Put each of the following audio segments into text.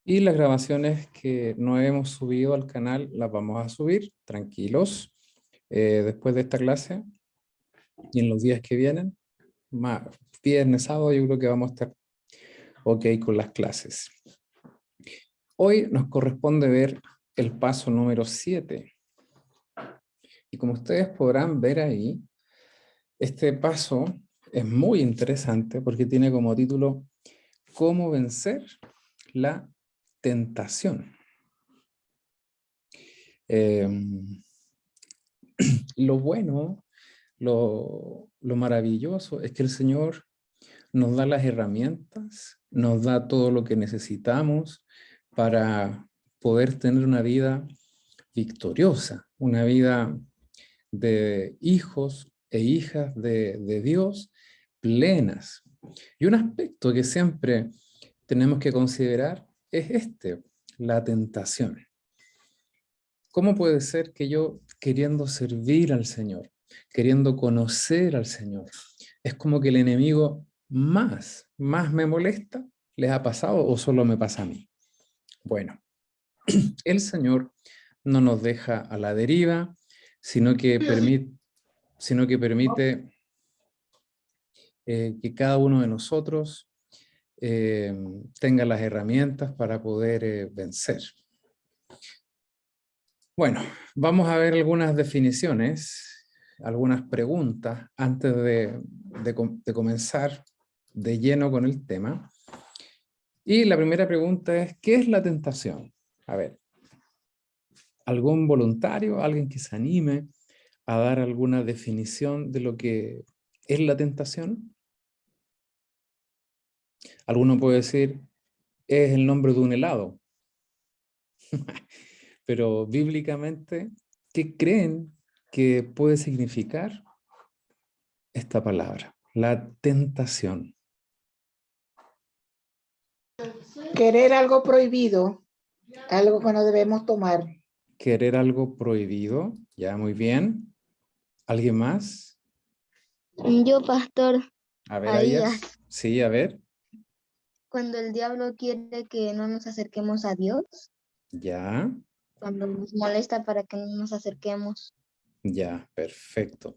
Y las grabaciones que no hemos subido al canal las vamos a subir, tranquilos, después de esta clase y en los días que vienen, más viernes, sábado, yo creo que vamos a estar ok con las clases. Hoy nos corresponde ver el paso número 7. Y como ustedes podrán ver ahí, este paso es muy interesante porque tiene como título ¿Cómo vencer la tentación? Lo bueno, lo maravilloso es que el Señor nos da las herramientas, nos da todo lo que necesitamos para poder tener una vida victoriosa, una vida de hijos e hijas de Dios plenas. Y un aspecto que siempre tenemos que considerar es la tentación. ¿Cómo puede ser que yo, queriendo servir al Señor, queriendo conocer al Señor, es como que el enemigo más me molesta? ¿Les ha pasado o solo me pasa a mí? Bueno, el Señor no nos deja a la deriva, sino que permite que cada uno de nosotros tenga las herramientas para poder vencer. Bueno, vamos a ver algunas definiciones, algunas preguntas antes de comenzar de lleno con el tema. Y la primera pregunta es, ¿qué es la tentación? A ver, ¿algún voluntario, alguien que se anime a dar alguna definición de lo que es la tentación? Alguno puede decir, es el nombre de un helado. Pero bíblicamente, ¿qué creen que puede significar esta palabra? La tentación. Querer algo prohibido, algo que no debemos tomar. Querer algo prohibido, ya muy bien. ¿Alguien más? Yo, pastor, A ver, ahí Ayas. Sí, a ver. cuando el diablo quiere que no nos acerquemos a Dios, Ya, cuando nos molesta para que no nos acerquemos. ya, perfecto.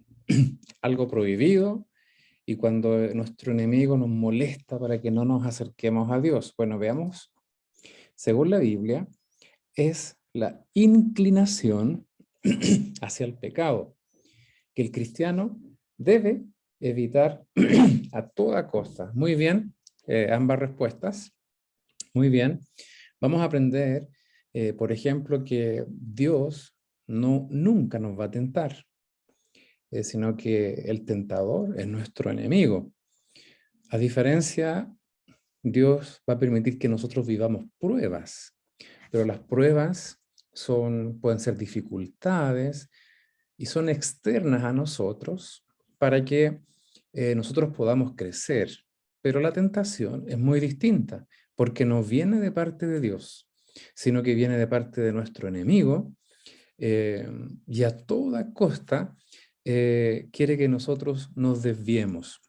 Algo prohibido y cuando nuestro enemigo nos molesta para que no nos acerquemos a Dios. Bueno, veamos. Según la Biblia, es la inclinación hacia el pecado que el cristiano debe evitar a toda costa. Muy bien, ambas respuestas. Muy bien. Vamos a aprender, por ejemplo, que Dios nunca nos va a tentar, sino que el tentador es nuestro enemigo. A diferencia, Dios va a permitir que nosotros vivamos pruebas, pero las pruebas pueden ser dificultades y son externas a nosotros para que nosotros podamos crecer. Pero la tentación es muy distinta, porque no viene de parte de Dios, sino que viene de parte de nuestro enemigo, y a toda costa quiere que nosotros nos desviemos,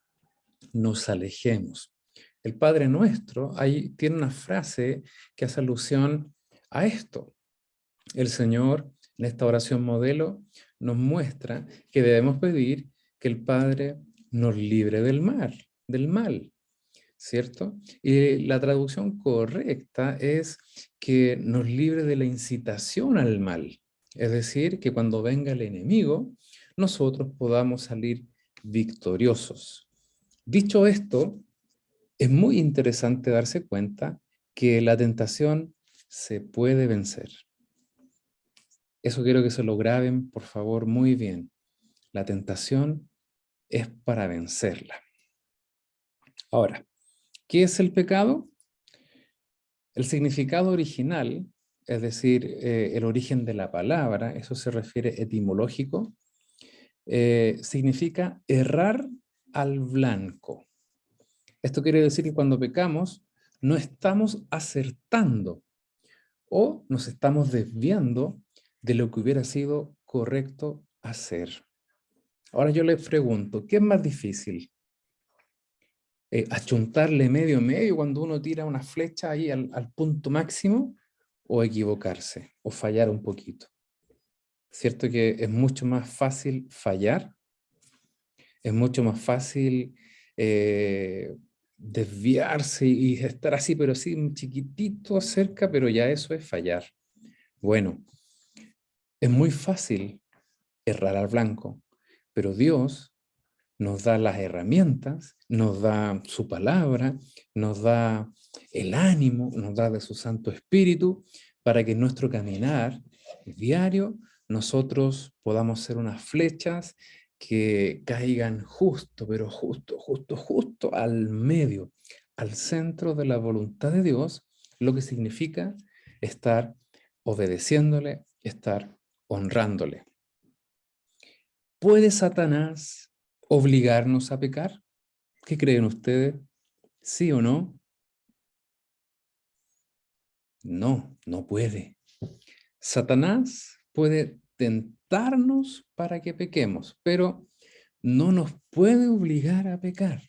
nos alejemos. El Padre Nuestro ahí tiene una frase que hace alusión a esto. El Señor, en esta oración modelo, nos muestra que debemos pedir que el Padre nos libre del mal, ¿cierto? Y la traducción correcta es que nos libre de la incitación al mal. Es decir, que cuando venga el enemigo, nosotros podamos salir victoriosos. Dicho esto, es muy interesante darse cuenta que la tentación se puede vencer. Eso quiero que se lo graben, por favor, muy bien. La tentación es para vencerla. Ahora, ¿qué es el pecado? El significado original, es decir, el origen de la palabra, eso se refiere etimológico, significa errar al blanco. Esto quiere decir que cuando pecamos no estamos acertando o nos estamos desviando de lo que hubiera sido correcto hacer. Ahora yo les pregunto, ¿qué es más difícil? achuntarle medio cuando uno tira una flecha ahí al punto máximo, o equivocarse, o fallar un poquito. ¿Cierto que es mucho más fácil fallar? Es mucho más fácil desviarse y estar así, pero sí, un chiquitito cerca, pero ya eso es fallar. Bueno, es muy fácil errar al blanco, pero Dios nos da las herramientas, nos da su palabra, nos da el ánimo, nos da de su Santo Espíritu para que en nuestro caminar diario nosotros podamos ser unas flechas que caigan justo, pero justo al medio, al centro de la voluntad de Dios, lo que significa estar obedeciéndole, estar honrándole. ¿Puede Satanás obligarnos a pecar? ¿Qué creen ustedes? ¿Sí o no? No, no puede. Satanás puede tentarnos para que pequemos, pero no nos puede obligar a pecar.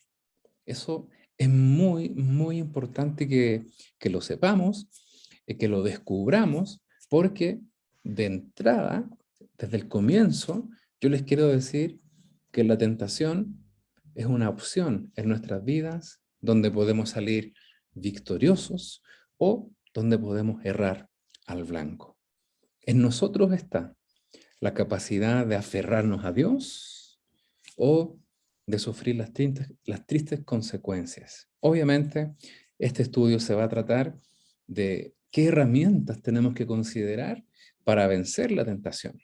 Eso es muy importante que lo sepamos, que lo descubramos, porque de entrada, desde el comienzo, yo les quiero decir que la tentación es una opción en nuestras vidas donde podemos salir victoriosos o donde podemos errar al blanco. En nosotros está la capacidad de aferrarnos a Dios o de sufrir las tristes consecuencias. Obviamente, este estudio se va a tratar de qué herramientas tenemos que considerar para vencer la tentación.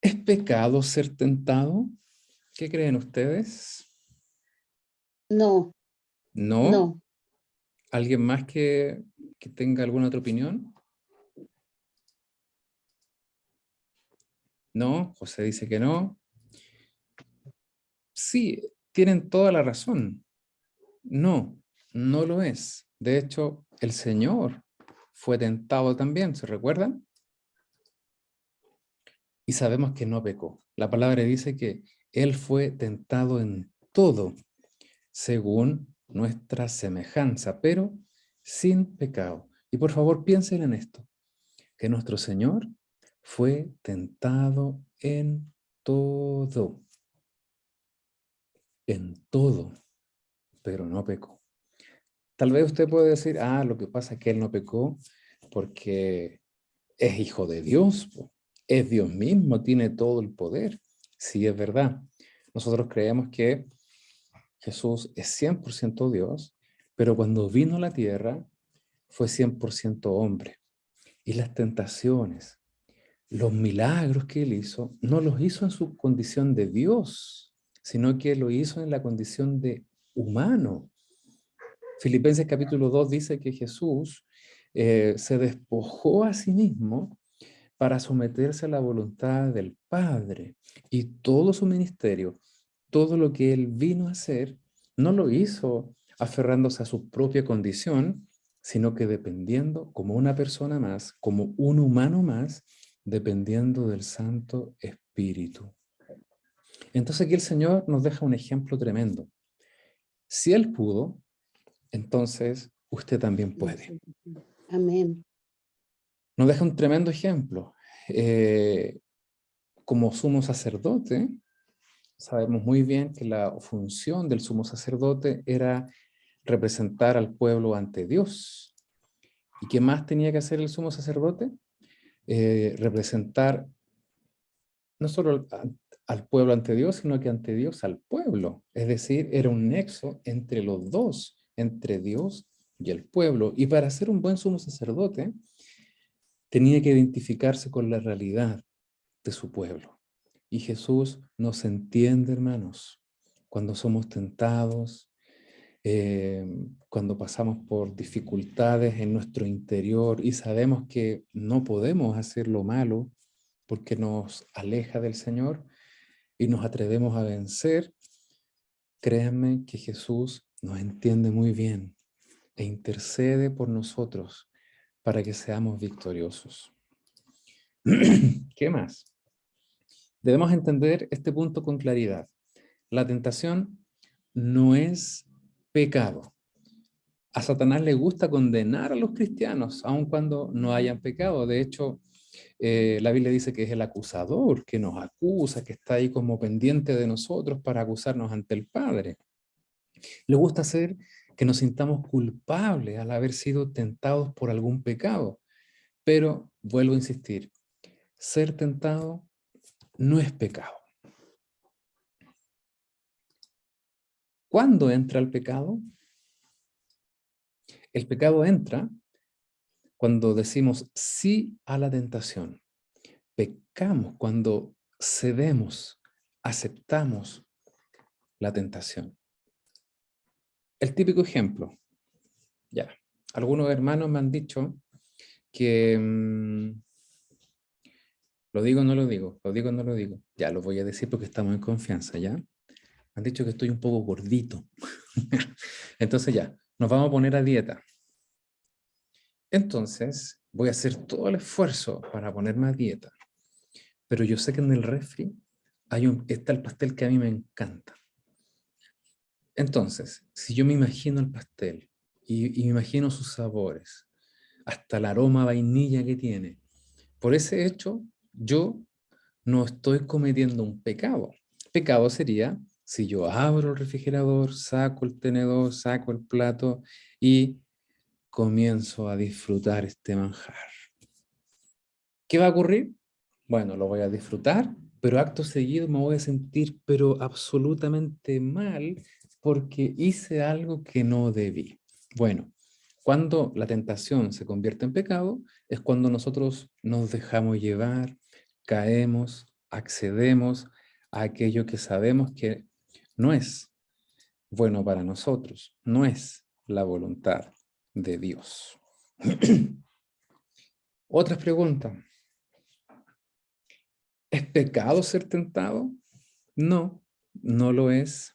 ¿Es pecado ser tentado? ¿Qué creen ustedes? No, ¿No? no. ¿Alguien más que tenga alguna otra opinión? No, José dice que no. Sí, tienen toda la razón. No, no lo es. De hecho, el Señor fue tentado también, ¿se recuerdan? Y sabemos que no pecó. La palabra dice que Él fue tentado en todo, según nuestra semejanza, pero sin pecado. Y por favor piensen en esto, que nuestro Señor fue tentado en todo, pero no pecó. Tal vez usted puede decir, lo que pasa es que Él no pecó porque es hijo de Dios, es Dios mismo, tiene todo el poder. Sí, es verdad. Nosotros creemos que Jesús es 100% Dios, pero cuando vino a la tierra fue 100% hombre. Y las tentaciones, los milagros que Él hizo, no los hizo en su condición de Dios, sino que lo hizo en la condición de humano. Filipenses capítulo 2 dice que Jesús se despojó a sí mismo para someterse a la voluntad del Padre. Y todo su ministerio, todo lo que Él vino a hacer, no lo hizo aferrándose a su propia condición, sino que dependiendo como una persona más, como un humano más, dependiendo del Santo Espíritu. Entonces aquí el Señor nos deja un ejemplo tremendo. Si Él pudo, entonces usted también puede. Amén. Nos deja un tremendo ejemplo. Como sumo sacerdote, sabemos muy bien que la función del sumo sacerdote era representar al pueblo ante Dios. ¿Y qué más tenía que hacer el sumo sacerdote? Representar no solo al pueblo ante Dios, sino que ante Dios al pueblo. Es decir, era un nexo entre los dos, entre Dios y el pueblo. Y para ser un buen sumo sacerdote, tenía que identificarse con la realidad de su pueblo. Y Jesús nos entiende, hermanos, cuando somos tentados, cuando pasamos por dificultades en nuestro interior y sabemos que no podemos hacer lo malo porque nos aleja del Señor y nos atrevemos a vencer. Créanme que Jesús nos entiende muy bien e intercede por nosotros para que seamos victoriosos. ¿Qué más? Debemos entender este punto con claridad. la tentación no es pecado. A Satanás le gusta condenar a los cristianos, aun cuando no hayan pecado. De hecho, la Biblia dice que es el acusador que nos acusa, que está ahí como pendiente de nosotros para acusarnos ante el Padre. Le gusta hacer que nos sintamos culpables al haber sido tentados por algún pecado. Pero, vuelvo a insistir, ser tentado no es pecado. ¿Cuándo entra el pecado? El pecado entra cuando decimos sí a la tentación. Pecamos cuando cedemos, aceptamos la tentación. El típico ejemplo. Ya, algunos hermanos me han dicho que... ¿lo digo o no lo digo? ¿Lo digo o no lo digo? Ya, lo voy a decir porque estamos en confianza, ¿ya? Me han dicho que estoy un poco gordito. Entonces ya, nos vamos a poner a dieta. Entonces, voy a hacer todo el esfuerzo para ponerme a dieta. Pero yo sé que en el refri está el pastel que a mí me encanta. Entonces, si yo me imagino el pastel y me imagino sus sabores, hasta el aroma a vainilla que tiene, por ese hecho, yo no estoy cometiendo un pecado. Pecado sería si yo abro el refrigerador, saco el tenedor, saco el plato y comienzo a disfrutar este manjar. ¿Qué va a ocurrir? Bueno, lo voy a disfrutar, pero acto seguido me voy a sentir pero absolutamente mal porque hice algo que no debí. Bueno, cuando la tentación se convierte en pecado es cuando nosotros nos dejamos llevar, caemos, accedemos a aquello que sabemos que no es bueno para nosotros, no es la voluntad de Dios. Otras preguntas. ¿Es pecado ser tentado? No, no lo es.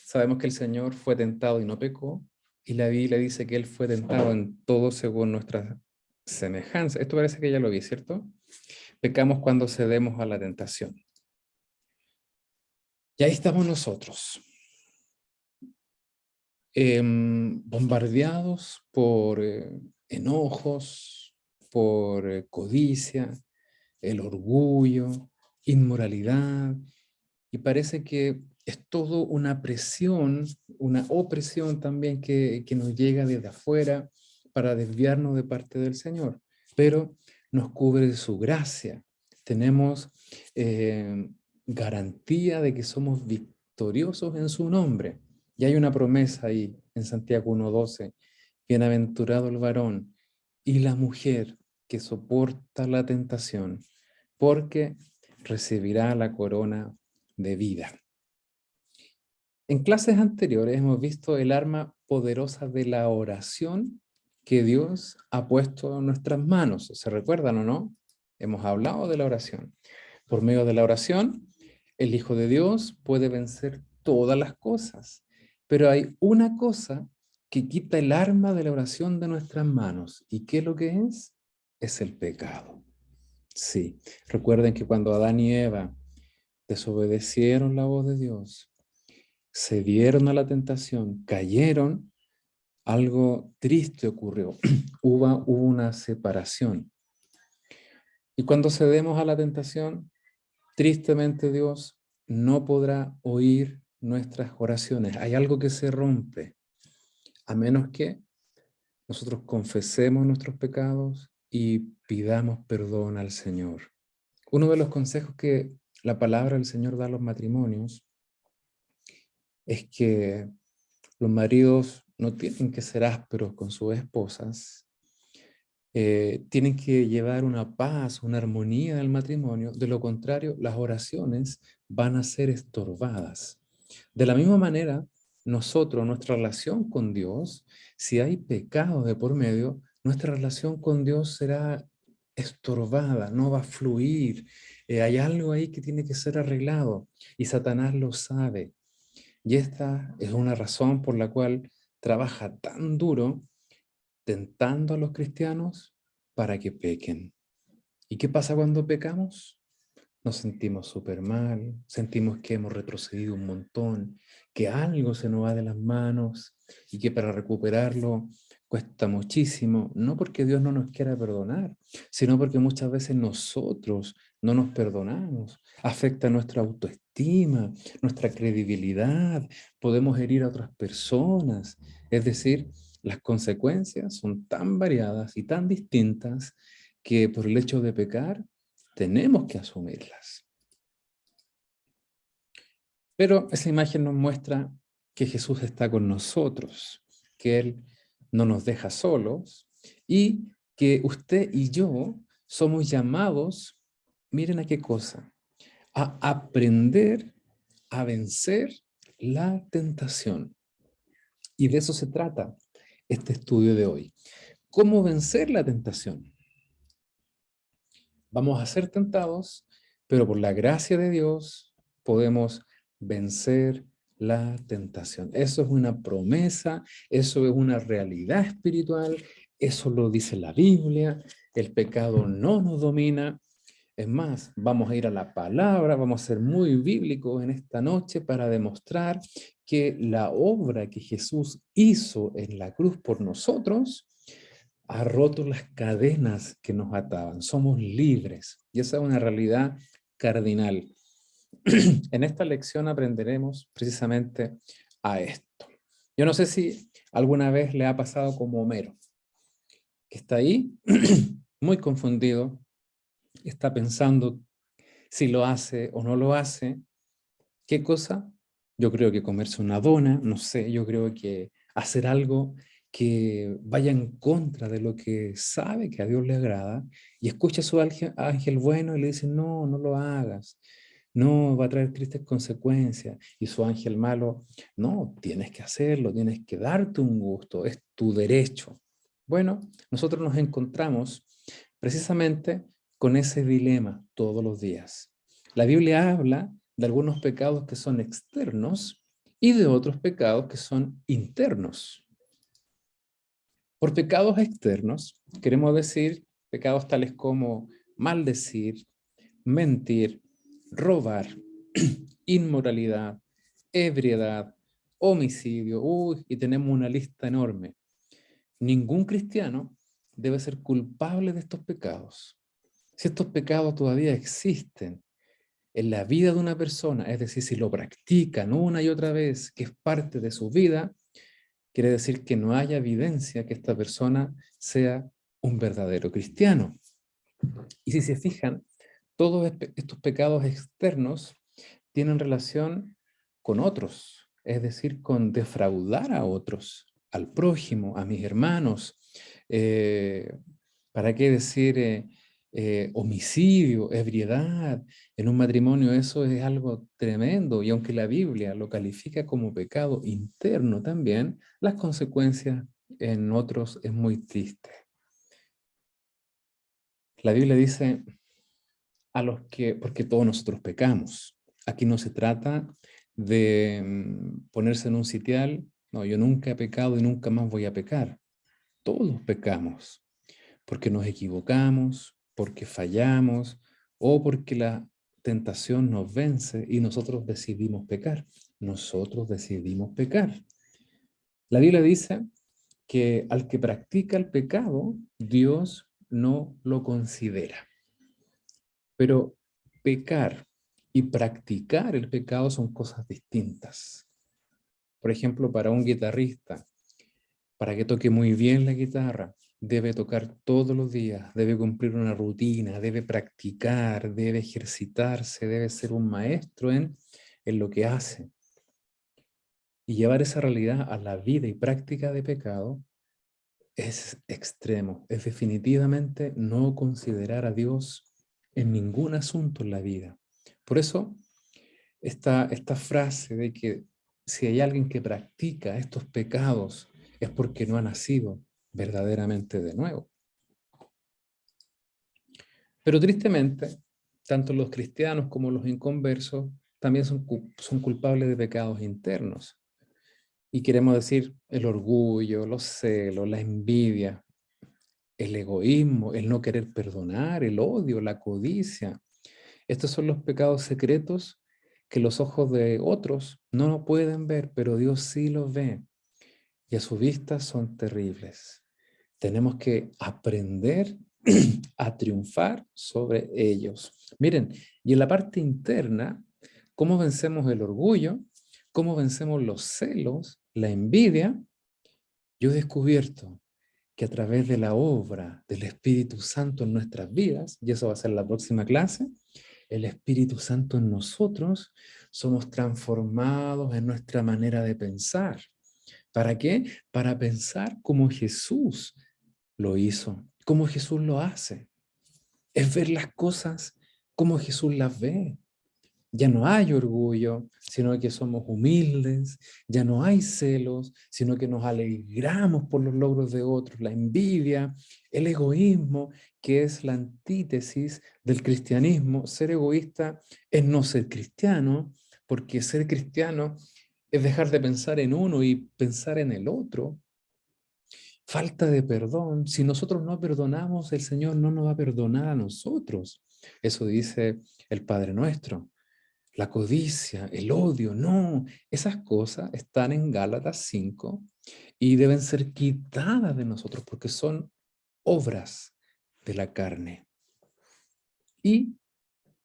Sabemos que el Señor fue tentado y no pecó, y la Biblia dice que Él fue tentado en todo según nuestra semejanza. Esto parece que ya lo vi, ¿cierto? Pecamos cuando cedemos a la tentación. Y ahí estamos nosotros, bombardeados por enojos, por codicia, el orgullo, inmoralidad, y parece que es todo una presión, una opresión también que nos llega desde afuera para desviarnos de parte del Señor, pero nos cubre su gracia. Tenemos garantía de que somos victoriosos en su nombre. Y hay una promesa ahí en Santiago 1:12, bienaventurado el varón y la mujer que soporta la tentación, porque recibirá la corona de vida. En clases anteriores hemos visto el arma poderosa de la oración que Dios ha puesto en nuestras manos. ¿Se recuerdan o no? Hemos hablado de la oración. Por medio de la oración, el Hijo de Dios puede vencer todas las cosas. Pero hay una cosa que quita el arma de la oración de nuestras manos. ¿Y qué es lo que es? Es el pecado. Sí, recuerden que cuando Adán y Eva desobedecieron la voz de Dios, cedieron a la tentación, cayeron, algo triste ocurrió. Hubo una separación. Y cuando cedemos a la tentación, tristemente Dios no podrá oír nuestras oraciones. Hay algo que se rompe, a menos que nosotros confesemos nuestros pecados y pidamos perdón al Señor. Uno de los consejos que la palabra del Señor da a los matrimonios es que los maridos no tienen que ser ásperos con sus esposas, tienen que llevar una paz, una armonía del matrimonio. De lo contrario, las oraciones van a ser estorbadas. De la misma manera, nosotros, nuestra relación con Dios, si hay pecado de por medio, nuestra relación con Dios será estorbada, no va a fluir. Hay algo ahí que tiene que ser arreglado y Satanás lo sabe. Y esta es una razón por la cual trabaja tan duro tentando a los cristianos para que pequen. ¿Y qué pasa cuando pecamos? nos sentimos súper mal, sentimos que hemos retrocedido un montón, que algo se nos va de las manos y que para recuperarlo cuesta muchísimo, no porque Dios no nos quiera perdonar, sino porque muchas veces nosotros no nos perdonamos, afecta nuestra autoestima, nuestra credibilidad, podemos herir a otras personas, es decir, las consecuencias son tan variadas y tan distintas que por el hecho de pecar tenemos que asumirlas. Pero esa imagen nos muestra que Jesús está con nosotros, que Él no nos deja solos y que usted y yo somos llamados, miren a qué cosa, a aprender a vencer la tentación. Y de eso se trata este estudio de hoy. ¿Cómo vencer la tentación? Vamos a ser tentados, pero por la gracia de Dios podemos vencer la tentación. Eso es una promesa, eso es una realidad espiritual, eso lo dice la Biblia, el pecado no nos domina. Es más, vamos a ir a la palabra, vamos a ser muy bíblicos en esta noche para demostrar que la obra que Jesús hizo en la cruz por nosotros ha roto las cadenas que nos ataban. Somos libres y esa es una realidad cardinal. En esta lección aprenderemos precisamente a esto. Yo no sé si alguna vez le ha pasado como Homero, que está ahí muy confundido, está pensando si lo hace o no lo hace. ¿Qué cosa? Yo creo que comerse una dona, no sé, yo creo que hacer algo que vaya en contra de lo que sabe que a Dios le agrada y escucha a su ángel bueno y le dice, no, no lo hagas, no, va a traer tristes consecuencias. Y su ángel malo, no, tienes que hacerlo, tienes que darte un gusto, es tu derecho. Bueno, nosotros nos encontramos precisamente con ese dilema todos los días. La Biblia habla de algunos pecados que son externos y de otros pecados que son internos. Por pecados externos queremos decir pecados tales como maldecir, mentir, robar, inmoralidad, ebriedad, homicidio. Y tenemos una lista enorme. Ningún cristiano debe ser culpable de estos pecados. Si estos pecados todavía existen en la vida de una persona, es decir, si lo practican una y otra vez, que es parte de su vida, quiere decir que no haya evidencia que esta persona sea un verdadero cristiano. Y si se fijan, todos estos pecados externos tienen relación con otros, es decir, con defraudar a otros, al prójimo, a mis hermanos. ¿Para qué decir homicidio, ebriedad? En un matrimonio eso es algo tremendo y aunque la Biblia lo califica como pecado interno también, las consecuencias en otros es muy triste. La Biblia dice a los que, porque todos nosotros pecamos. Aquí no se trata de ponerse en un sitial, no, yo nunca he pecado y nunca más voy a pecar. Todos pecamos, porque nos equivocamos, porque fallamos o porque la tentación nos vence y nosotros decidimos pecar. Nosotros decidimos pecar. La Biblia dice que al que practica el pecado, Dios no lo considera. Pero pecar y practicar el pecado son cosas distintas. Por ejemplo, para un guitarrista, para que toque muy bien la guitarra, debe tocar todos los días, debe cumplir una rutina, debe practicar, debe ejercitarse, debe ser un maestro en lo que hace. Y llevar esa realidad a la vida y práctica de pecado es extremo, es definitivamente no considerar a Dios en ningún asunto en la vida. Por eso, esta frase de que si hay alguien que practica estos pecados es porque no ha nacido verdaderamente de nuevo. Pero tristemente, tanto los cristianos como los inconversos también son culpables de pecados internos. Y queremos decir el orgullo, los celos, la envidia, el egoísmo, el no querer perdonar, el odio, la codicia, Estos son los pecados secretos que los ojos de otros no lo pueden ver, pero Dios sí los ve. Y a su vista son terribles. Tenemos que aprender a triunfar sobre ellos. Miren, y en la parte interna, ¿cómo vencemos el orgullo? ¿Cómo vencemos los celos, la envidia? Yo he descubierto que a través de la obra del Espíritu Santo en nuestras vidas, y eso va a ser la próxima clase, el Espíritu Santo en nosotros, somos transformados en nuestra manera de pensar. ¿Para qué? Para pensar como Jesús lo hizo, como Jesús lo hace. Es ver las cosas como Jesús las ve. Ya no hay orgullo, sino que somos humildes. Ya no hay celos, sino que nos alegramos por los logros de otros. La envidia, el egoísmo, que es la antítesis del cristianismo. Ser egoísta es no ser cristiano, porque ser cristiano es dejar de pensar en uno y pensar en el otro. Falta de perdón. Si nosotros no perdonamos, el Señor no nos va a perdonar a nosotros. Eso dice el Padre Nuestro. La codicia, el odio, no. Esas cosas están en Gálatas 5 y deben ser quitadas de nosotros porque son obras de la carne. Y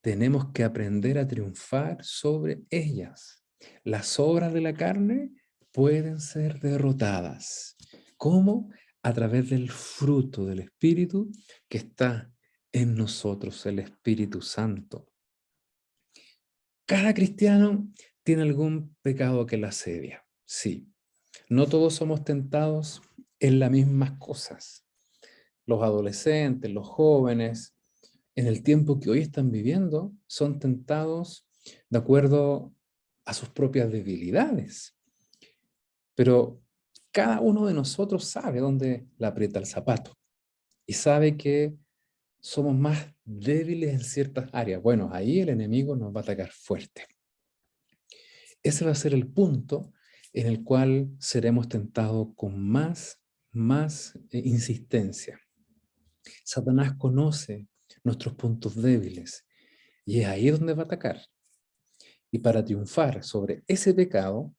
tenemos que aprender a triunfar sobre ellas. Las obras de la carne pueden ser derrotadas. ¿Cómo? A través del fruto del Espíritu que está en nosotros, el Espíritu Santo. Cada cristiano tiene algún pecado que la asedia, sí. No todos somos tentados en las mismas cosas. Los adolescentes, los jóvenes, en el tiempo que hoy están viviendo, son tentados de acuerdo a sus propias debilidades. Pero cada uno de nosotros sabe dónde le aprieta el zapato y sabe que somos más débiles en ciertas áreas. Bueno, ahí el enemigo nos va a atacar fuerte. Ese va a ser el punto en el cual seremos tentados con más insistencia. Satanás conoce nuestros puntos débiles y es ahí donde va a atacar. Y para triunfar sobre ese pecado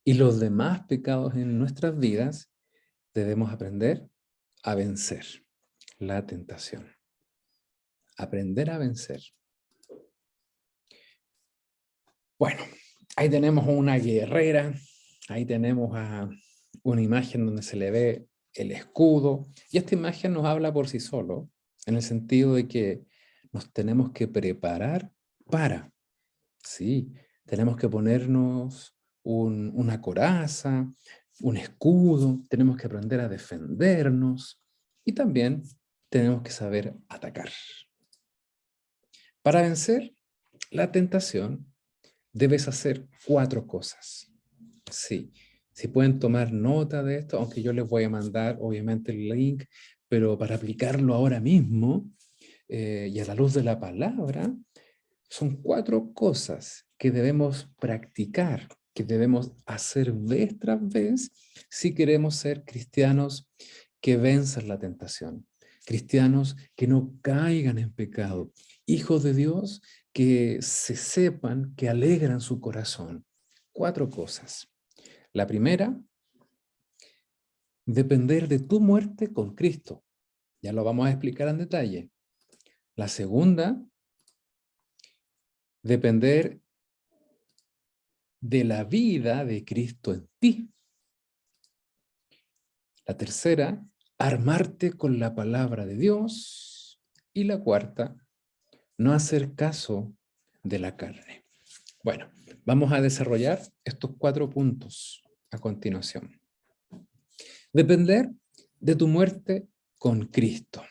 y los demás pecados en nuestras vidas, debemos aprender a vencer la tentación. Aprender a vencer. Bueno, ahí tenemos una guerrera, ahí tenemos a una imagen donde se le ve el escudo, y esta imagen nos habla por sí solo, en el sentido de que nos tenemos que preparar para, sí, tenemos que ponernos una coraza, un escudo, tenemos que aprender a defendernos, y también tenemos que saber atacar. Para vencer la tentación, debes hacer 4 cosas. Sí, si pueden tomar nota de esto, aunque yo les voy a mandar obviamente el link, pero para aplicarlo ahora mismo y a la luz de la palabra, son 4 cosas que debemos practicar, que debemos hacer vez tras vez si queremos ser cristianos que venzan la tentación, cristianos que no caigan en pecado, hijos de Dios que se sepan que alegran su corazón. 4 cosas. La primera, depender de tu muerte con Cristo. Ya lo vamos a explicar en detalle. La segunda, depender de la vida de Cristo en ti. La tercera, armarte con la palabra de Dios. Y la cuarta, no hacer caso de la carne. Bueno, vamos a desarrollar estos 4 puntos a continuación. Depender de tu muerte con Cristo.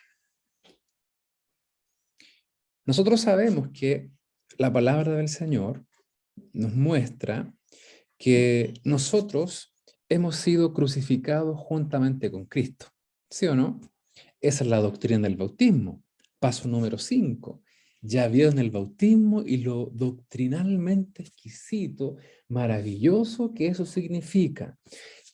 Nosotros sabemos que la palabra del Señor nos muestra que nosotros hemos sido crucificados juntamente con Cristo. ¿Sí o no? Esa es la doctrina del bautismo. Paso número 5. Ya vieron el bautismo y lo doctrinalmente exquisito, maravilloso que eso significa.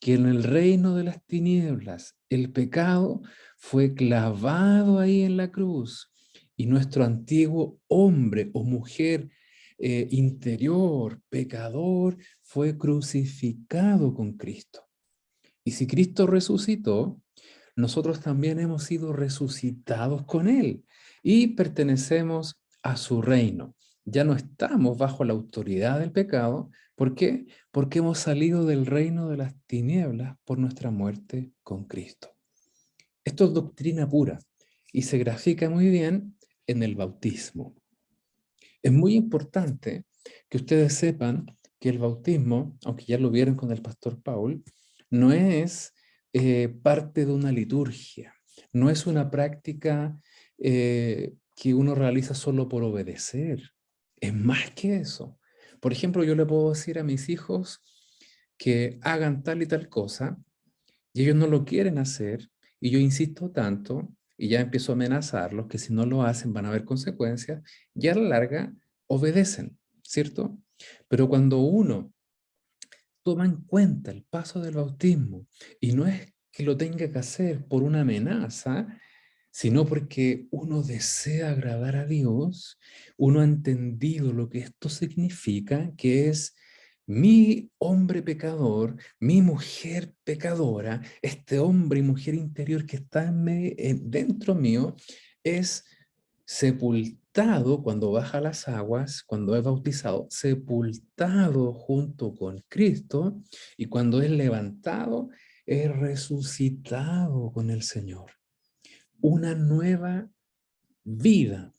Que en el reino de las tinieblas el pecado fue clavado ahí en la cruz y nuestro antiguo hombre o mujer interior, pecador, fue crucificado con Cristo. Y si Cristo resucitó, nosotros también hemos sido resucitados con Él y pertenecemos a su reino. Ya no estamos bajo la autoridad del pecado. ¿Por qué? Porque hemos salido del reino de las tinieblas por nuestra muerte con Cristo. Esto es doctrina pura y se grafica muy bien en el bautismo. Es muy importante que ustedes sepan que el bautismo, aunque ya lo vieron con el pastor Paul, no es parte de una liturgia, no es una práctica que uno realiza solo por obedecer, es más que eso. Por ejemplo, yo le puedo decir a mis hijos que hagan tal y tal cosa, y ellos no lo quieren hacer, y yo insisto tanto, y ya empiezo a amenazarlos que si no lo hacen van a haber consecuencias, y a la larga obedecen, ¿cierto? Pero cuando uno toma en cuenta el paso del bautismo, y no es que lo tenga que hacer por una amenaza, sino porque uno desea agradar a Dios, uno ha entendido lo que esto significa, que es mi hombre pecador, mi mujer pecadora, este hombre y mujer interior que está dentro mío, es sepultado cuando baja las aguas, cuando es bautizado, sepultado junto con Cristo, y cuando es levantado, es resucitado con el Señor. Una nueva vida.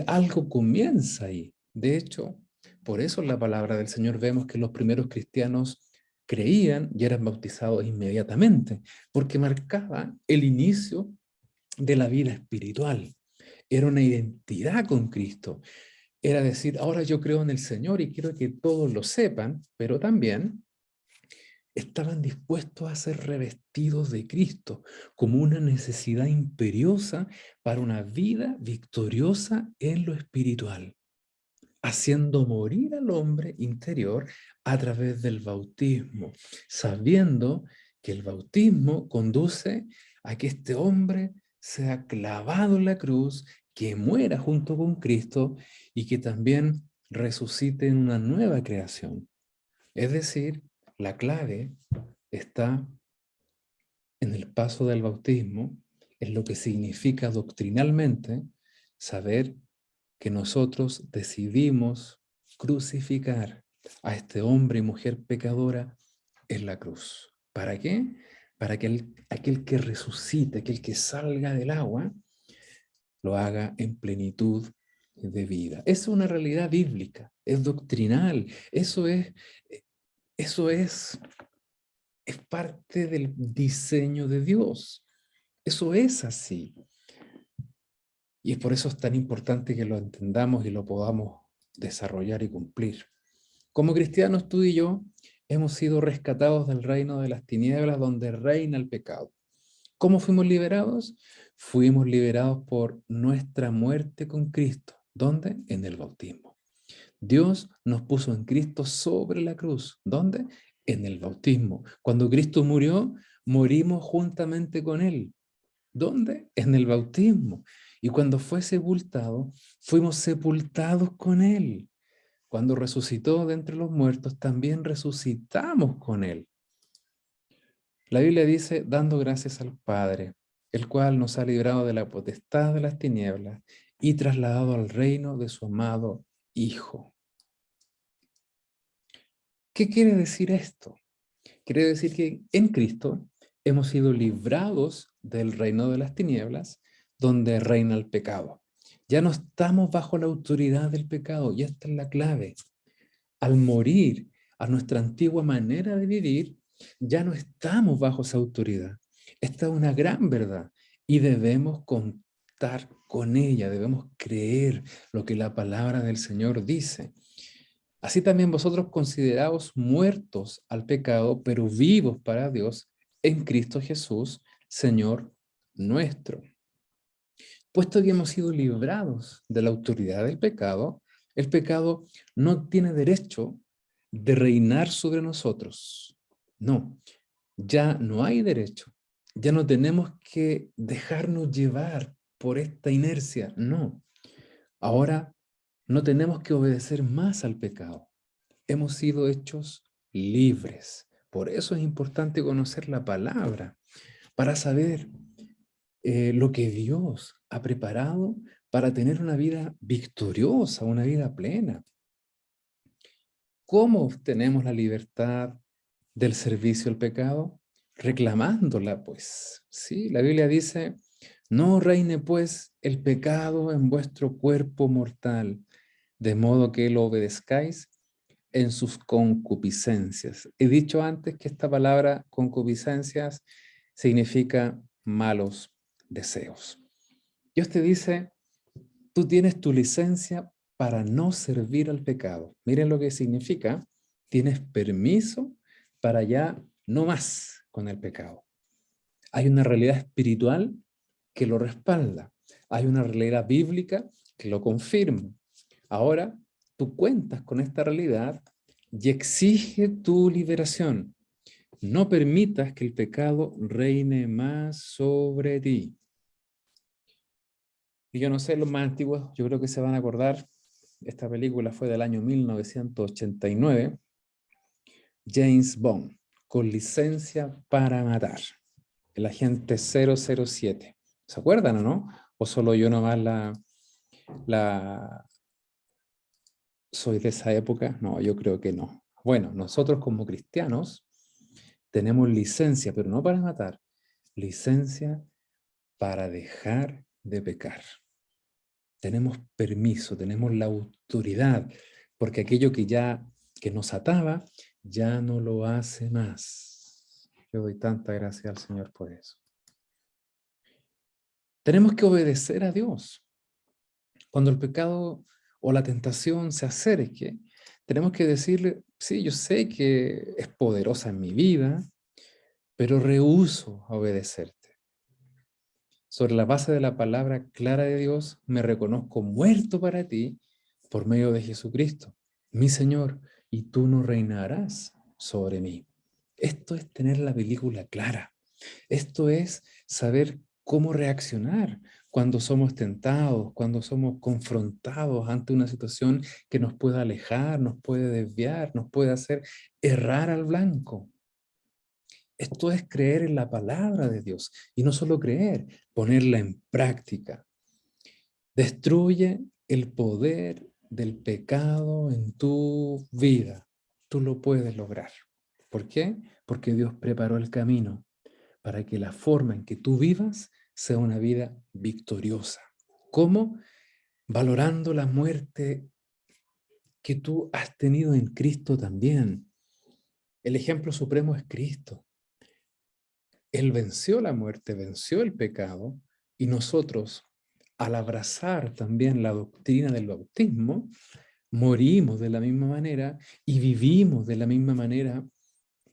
Algo comienza ahí. De hecho, por eso en la palabra del Señor vemos que los primeros cristianos creían y eran bautizados inmediatamente, porque marcaba el inicio de la vida espiritual. Era una identidad con Cristo. Era decir, ahora yo creo en el Señor y quiero que todos lo sepan, pero también estaban dispuestos a ser revestidos de Cristo como una necesidad imperiosa para una vida victoriosa en lo espiritual, haciendo morir al hombre interior a través del bautismo, sabiendo que el bautismo conduce a que este hombre sea clavado en la cruz, que muera junto con Cristo y que también resucite en una nueva creación. Es decir, la clave está en el paso del bautismo, en lo que significa doctrinalmente saber que nosotros decidimos crucificar a este hombre y mujer pecadora en la cruz. ¿Para qué? Para que aquel que resucite, aquel que salga del agua, lo haga en plenitud de vida. Es una realidad bíblica, es doctrinal, eso es parte del diseño de Dios. Eso es así. Y es por eso es tan importante que lo entendamos y lo podamos desarrollar y cumplir. Como cristianos, tú y yo hemos sido rescatados del reino de las tinieblas donde reina el pecado. ¿Cómo fuimos liberados? Fuimos liberados por nuestra muerte con Cristo. ¿Dónde? En el bautismo. Dios nos puso en Cristo sobre la cruz. ¿Dónde? En el bautismo. Cuando Cristo murió, morimos juntamente con Él. ¿Dónde? En el bautismo. Y cuando fue sepultado, fuimos sepultados con Él. Cuando resucitó de entre los muertos, también resucitamos con Él. La Biblia dice, dando gracias al Padre, el cual nos ha librado de la potestad de las tinieblas y trasladado al reino de su amado Hijo. ¿Qué quiere decir esto? Quiere decir que en Cristo hemos sido librados del reino de las tinieblas, donde reina el pecado. Ya no estamos bajo la autoridad del pecado, y esta es la clave. Al morir a nuestra antigua manera de vivir, ya no estamos bajo esa autoridad. Esta es una gran verdad y debemos contar con ella, debemos creer lo que la palabra del Señor dice. Así también vosotros consideraos muertos al pecado, pero vivos para Dios en Cristo Jesús, Señor nuestro. Puesto que hemos sido librados de la autoridad del pecado, el pecado no tiene derecho de reinar sobre nosotros. No, ya no hay derecho. Ya no tenemos que dejarnos llevar por esta inercia. No, Ahora no tenemos que obedecer más al pecado. Hemos sido hechos libres. Por eso es importante conocer la palabra, para saber lo que Dios ha preparado para tener una vida victoriosa, una vida plena. ¿Cómo obtenemos la libertad del servicio al pecado? Reclamándola, pues. Sí, la Biblia dice, no reine pues el pecado en vuestro cuerpo mortal, de modo que lo obedezcáis en sus concupiscencias. He dicho antes que esta palabra concupiscencias significa malos deseos. Dios te dice, tú tienes tu licencia para no servir al pecado. Miren lo que significa. Tienes permiso para ya no más con el pecado. Hay una realidad espiritual que lo respalda. Hay una realidad bíblica que lo confirma. Ahora, tú cuentas con esta realidad y exige tu liberación. No permitas que el pecado reine más sobre ti. Y yo no sé, los más antiguos, yo creo que se van a acordar, esta película fue del año 1989, James Bond, con licencia para matar, el agente 007. ¿Se acuerdan o no? ¿O solo yo nomás soy de esa época? No, yo creo que no. Bueno, nosotros como cristianos tenemos licencia, pero no para matar, licencia para dejar de pecar. Tenemos permiso, tenemos la autoridad, porque aquello que nos ataba, ya no lo hace más. Yo doy tanta gracia al Señor por eso. Tenemos que obedecer a Dios. Cuando el pecado o la tentación se acerque, tenemos que decirle, sí, yo sé que es poderosa en mi vida, pero rehúso a obedecerte. Sobre la base de la palabra clara de Dios, me reconozco muerto para ti por medio de Jesucristo, mi Señor, y tú no reinarás sobre mí. Esto es tener la película clara. Esto es saber cómo reaccionar cuando somos tentados, cuando somos confrontados ante una situación que nos pueda alejar, nos puede desviar, nos puede hacer errar al blanco. Esto es creer en la palabra de Dios y no solo creer, ponerla en práctica. Destruye el poder del pecado en tu vida. Tú lo puedes lograr. ¿Por qué? Porque Dios preparó el camino para que la forma en que tú vivas sea una vida victoriosa. ¿Cómo? Valorando la muerte que tú has tenido en Cristo también. El ejemplo supremo es Cristo. Él venció la muerte, venció el pecado, y nosotros, al abrazar también la doctrina del bautismo, morimos de la misma manera y vivimos de la misma manera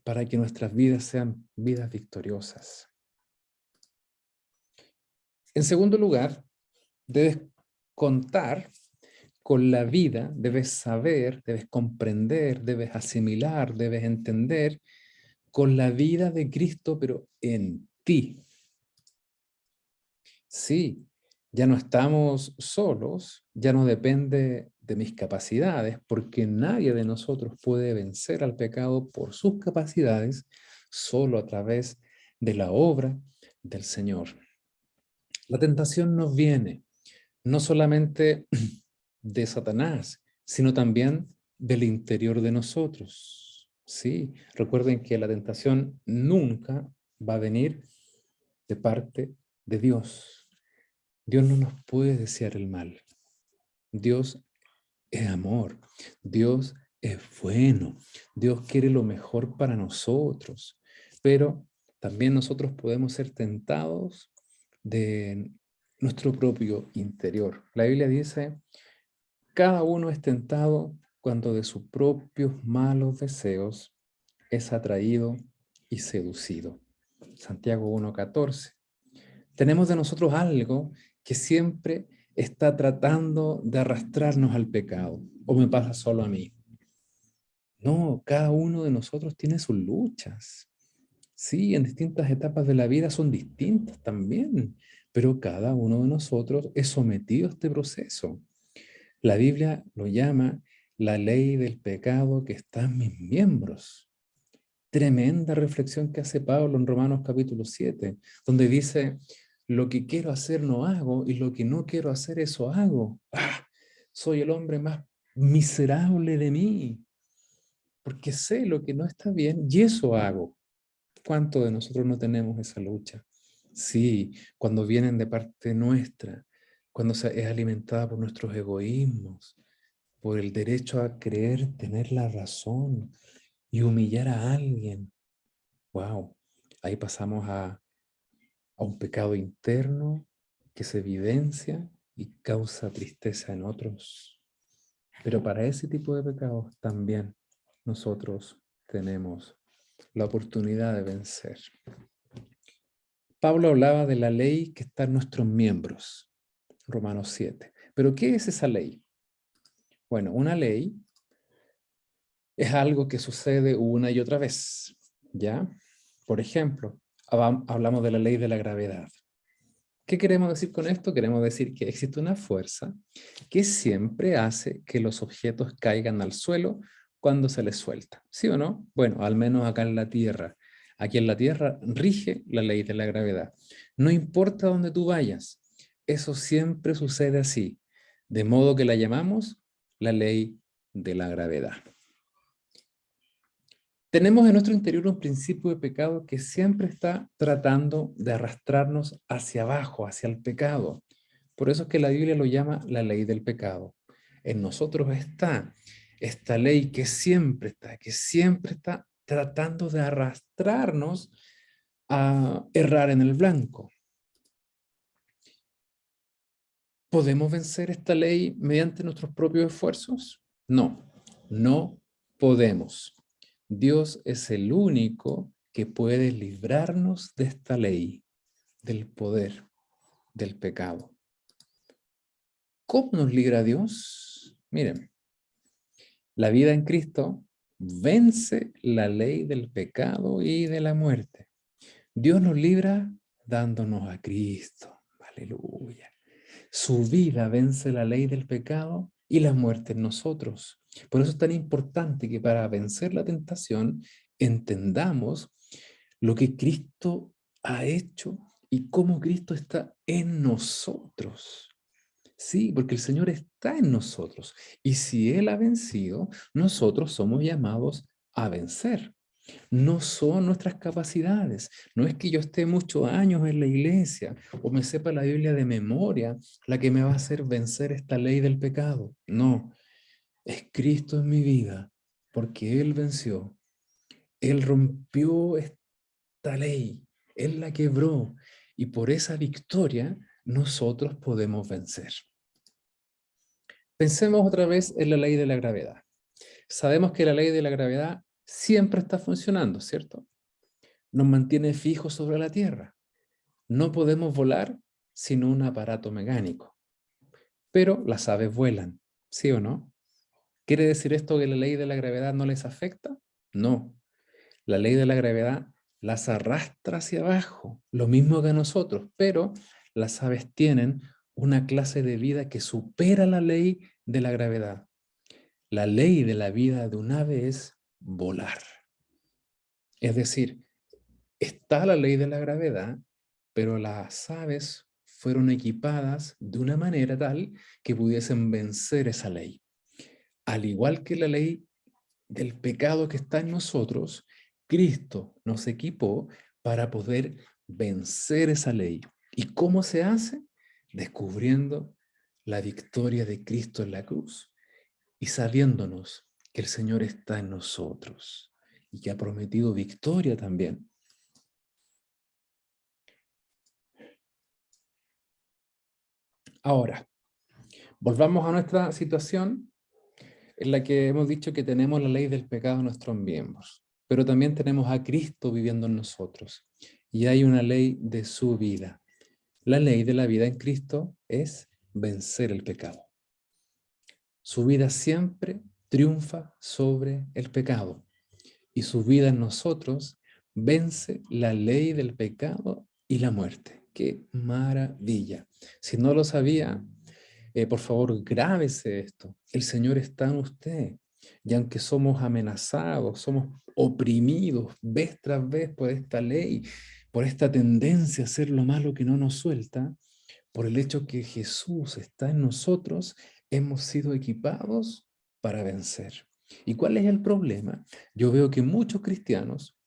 para que nuestras vidas sean vidas victoriosas. En segundo lugar, debes contar con la vida, debes saber, debes comprender, debes asimilar, debes entender con la vida de Cristo, pero en ti. Sí, ya no estamos solos, ya no depende de mis capacidades, porque nadie de nosotros puede vencer al pecado por sus capacidades, solo a través de la obra del Señor. La tentación nos viene no solamente de Satanás, sino también del interior de nosotros. Sí, recuerden que la tentación nunca va a venir de parte de Dios. Dios no nos puede desear el mal. Dios es amor. Dios es bueno. Dios quiere lo mejor para nosotros. Pero también nosotros podemos ser tentados de nuestro propio interior. La Biblia dice, cada uno es tentado cuando de sus propios malos deseos es atraído y seducido. Santiago 1:14. Tenemos de nosotros algo que siempre está tratando de arrastrarnos al pecado. ¿O me pasa solo a mí? No, cada uno de nosotros tiene sus luchas. Sí, en distintas etapas de la vida son distintas también, pero cada uno de nosotros es sometido a este proceso. La Biblia lo llama la ley del pecado que está en mis miembros. Tremenda reflexión que hace Pablo en Romanos capítulo 7, donde dice, lo que quiero hacer no hago y lo que no quiero hacer eso hago. ¡Ah! Soy el hombre más miserable de mí, porque sé lo que no está bien y eso hago. ¿Cuántos de nosotros no tenemos esa lucha? Sí, cuando vienen de parte nuestra, cuando es alimentada por nuestros egoísmos, por el derecho a creer, tener la razón y humillar a alguien. Wow, ahí pasamos a un pecado interno que se evidencia y causa tristeza en otros. Pero para ese tipo de pecados también nosotros tenemos la oportunidad de vencer. Pablo hablaba de la ley que está en nuestros miembros, Romanos 7. ¿Pero qué es esa ley? Bueno, una ley es algo que sucede una y otra vez, ¿ya? Por ejemplo, hablamos de la ley de la gravedad. ¿Qué queremos decir con esto? Queremos decir que existe una fuerza que siempre hace que los objetos caigan al suelo cuando se les suelta. ¿Sí o no? Bueno, al menos acá en la Tierra. Aquí en la Tierra rige la ley de la gravedad. No importa dónde tú vayas, eso siempre sucede así. De modo que la llamamos la ley de la gravedad. Tenemos en nuestro interior un principio de pecado que siempre está tratando de arrastrarnos hacia abajo, hacia el pecado. Por eso es que la Biblia lo llama la ley del pecado. En nosotros está esta ley que siempre está tratando de arrastrarnos a errar en el blanco. ¿Podemos vencer esta ley mediante nuestros propios esfuerzos? No, no podemos. Dios es el único que puede librarnos de esta ley, del poder, del pecado. ¿Cómo nos libra Dios? Miren, la vida en Cristo vence la ley del pecado y de la muerte. Dios nos libra dándonos a Cristo. Aleluya. Su vida vence la ley del pecado y la muerte en nosotros. Por eso es tan importante que para vencer la tentación entendamos lo que Cristo ha hecho y cómo Cristo está en nosotros. Sí, porque el Señor está en nosotros. Y si Él ha vencido, nosotros somos llamados a vencer. No son nuestras capacidades. No es que yo esté muchos años en la iglesia o me sepa la Biblia de memoria la que me va a hacer vencer esta ley del pecado. No, es Cristo en mi vida, porque Él venció. Él rompió esta ley, Él la quebró y por esa victoria nosotros podemos vencer. Pensemos otra vez en la ley de la gravedad. Sabemos que la ley de la gravedad siempre está funcionando, ¿cierto? Nos mantiene fijos sobre la Tierra. No podemos volar sin un aparato mecánico. Pero las aves vuelan, ¿sí o no? ¿Quiere decir esto que la ley de la gravedad no les afecta? No. La ley de la gravedad las arrastra hacia abajo, lo mismo que a nosotros, pero las aves tienen una clase de vida que supera la ley de la gravedad. La ley de la vida de un ave es volar. Es decir, está la ley de la gravedad, pero las aves fueron equipadas de una manera tal que pudiesen vencer esa ley. Al igual que la ley del pecado que está en nosotros, Cristo nos equipó para poder vencer esa ley. ¿Y cómo se hace? Descubriendo la victoria de Cristo en la cruz y sabiéndonos que el Señor está en nosotros y que ha prometido victoria también. Ahora, volvamos a nuestra situación en la que hemos dicho que tenemos la ley del pecado en nuestros miembros, pero también tenemos a Cristo viviendo en nosotros y hay una ley de su vida. La ley de la vida en Cristo es vencer el pecado. Su vida siempre triunfa sobre el pecado y su vida en nosotros vence la ley del pecado y la muerte. ¡Qué maravilla! Si no lo sabía, por favor, grábese esto. El Señor está en usted. Y aunque somos amenazados, somos oprimidos vez tras vez por esta ley, por esta tendencia a hacer lo malo que no nos suelta, por el hecho que Jesús está en nosotros, hemos sido equipados para vencer. ¿Y cuál es el problema? Yo veo que muchos cristianos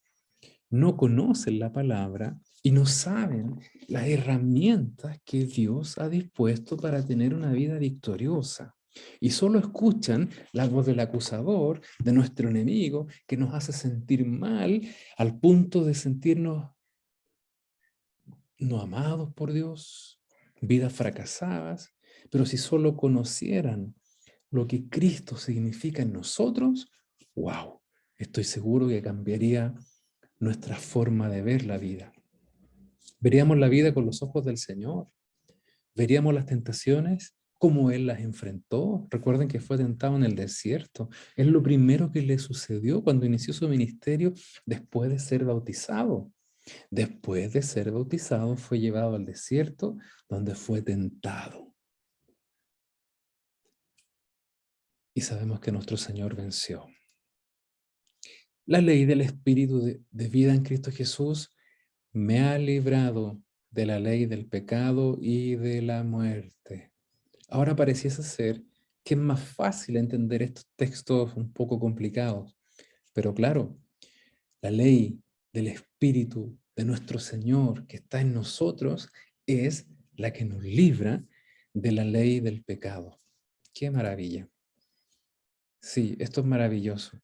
no conocen la palabra y no saben las herramientas que Dios ha dispuesto para tener una vida victoriosa. Y solo escuchan la voz del acusador, de nuestro enemigo, que nos hace sentir mal al punto de sentirnos no amados por Dios, vidas fracasadas. Pero si solo conocieran lo que Cristo significa en nosotros, wow, estoy seguro que cambiaría nuestra forma de ver la vida. Veríamos la vida con los ojos del Señor. Veríamos las tentaciones como Él las enfrentó. Recuerden que fue tentado en el desierto. Es lo primero que le sucedió cuando inició su ministerio después de ser bautizado. Después de ser bautizado fue llevado al desierto donde fue tentado. Y sabemos que nuestro Señor venció. La ley del Espíritu de vida en Cristo Jesús me ha librado de la ley del pecado y de la muerte. Ahora pareciese ser que es más fácil entender estos textos un poco complicados, pero claro, la ley del Espíritu de nuestro Señor que está en nosotros es la que nos libra de la ley del pecado. ¡Qué maravilla! Sí, esto es maravilloso,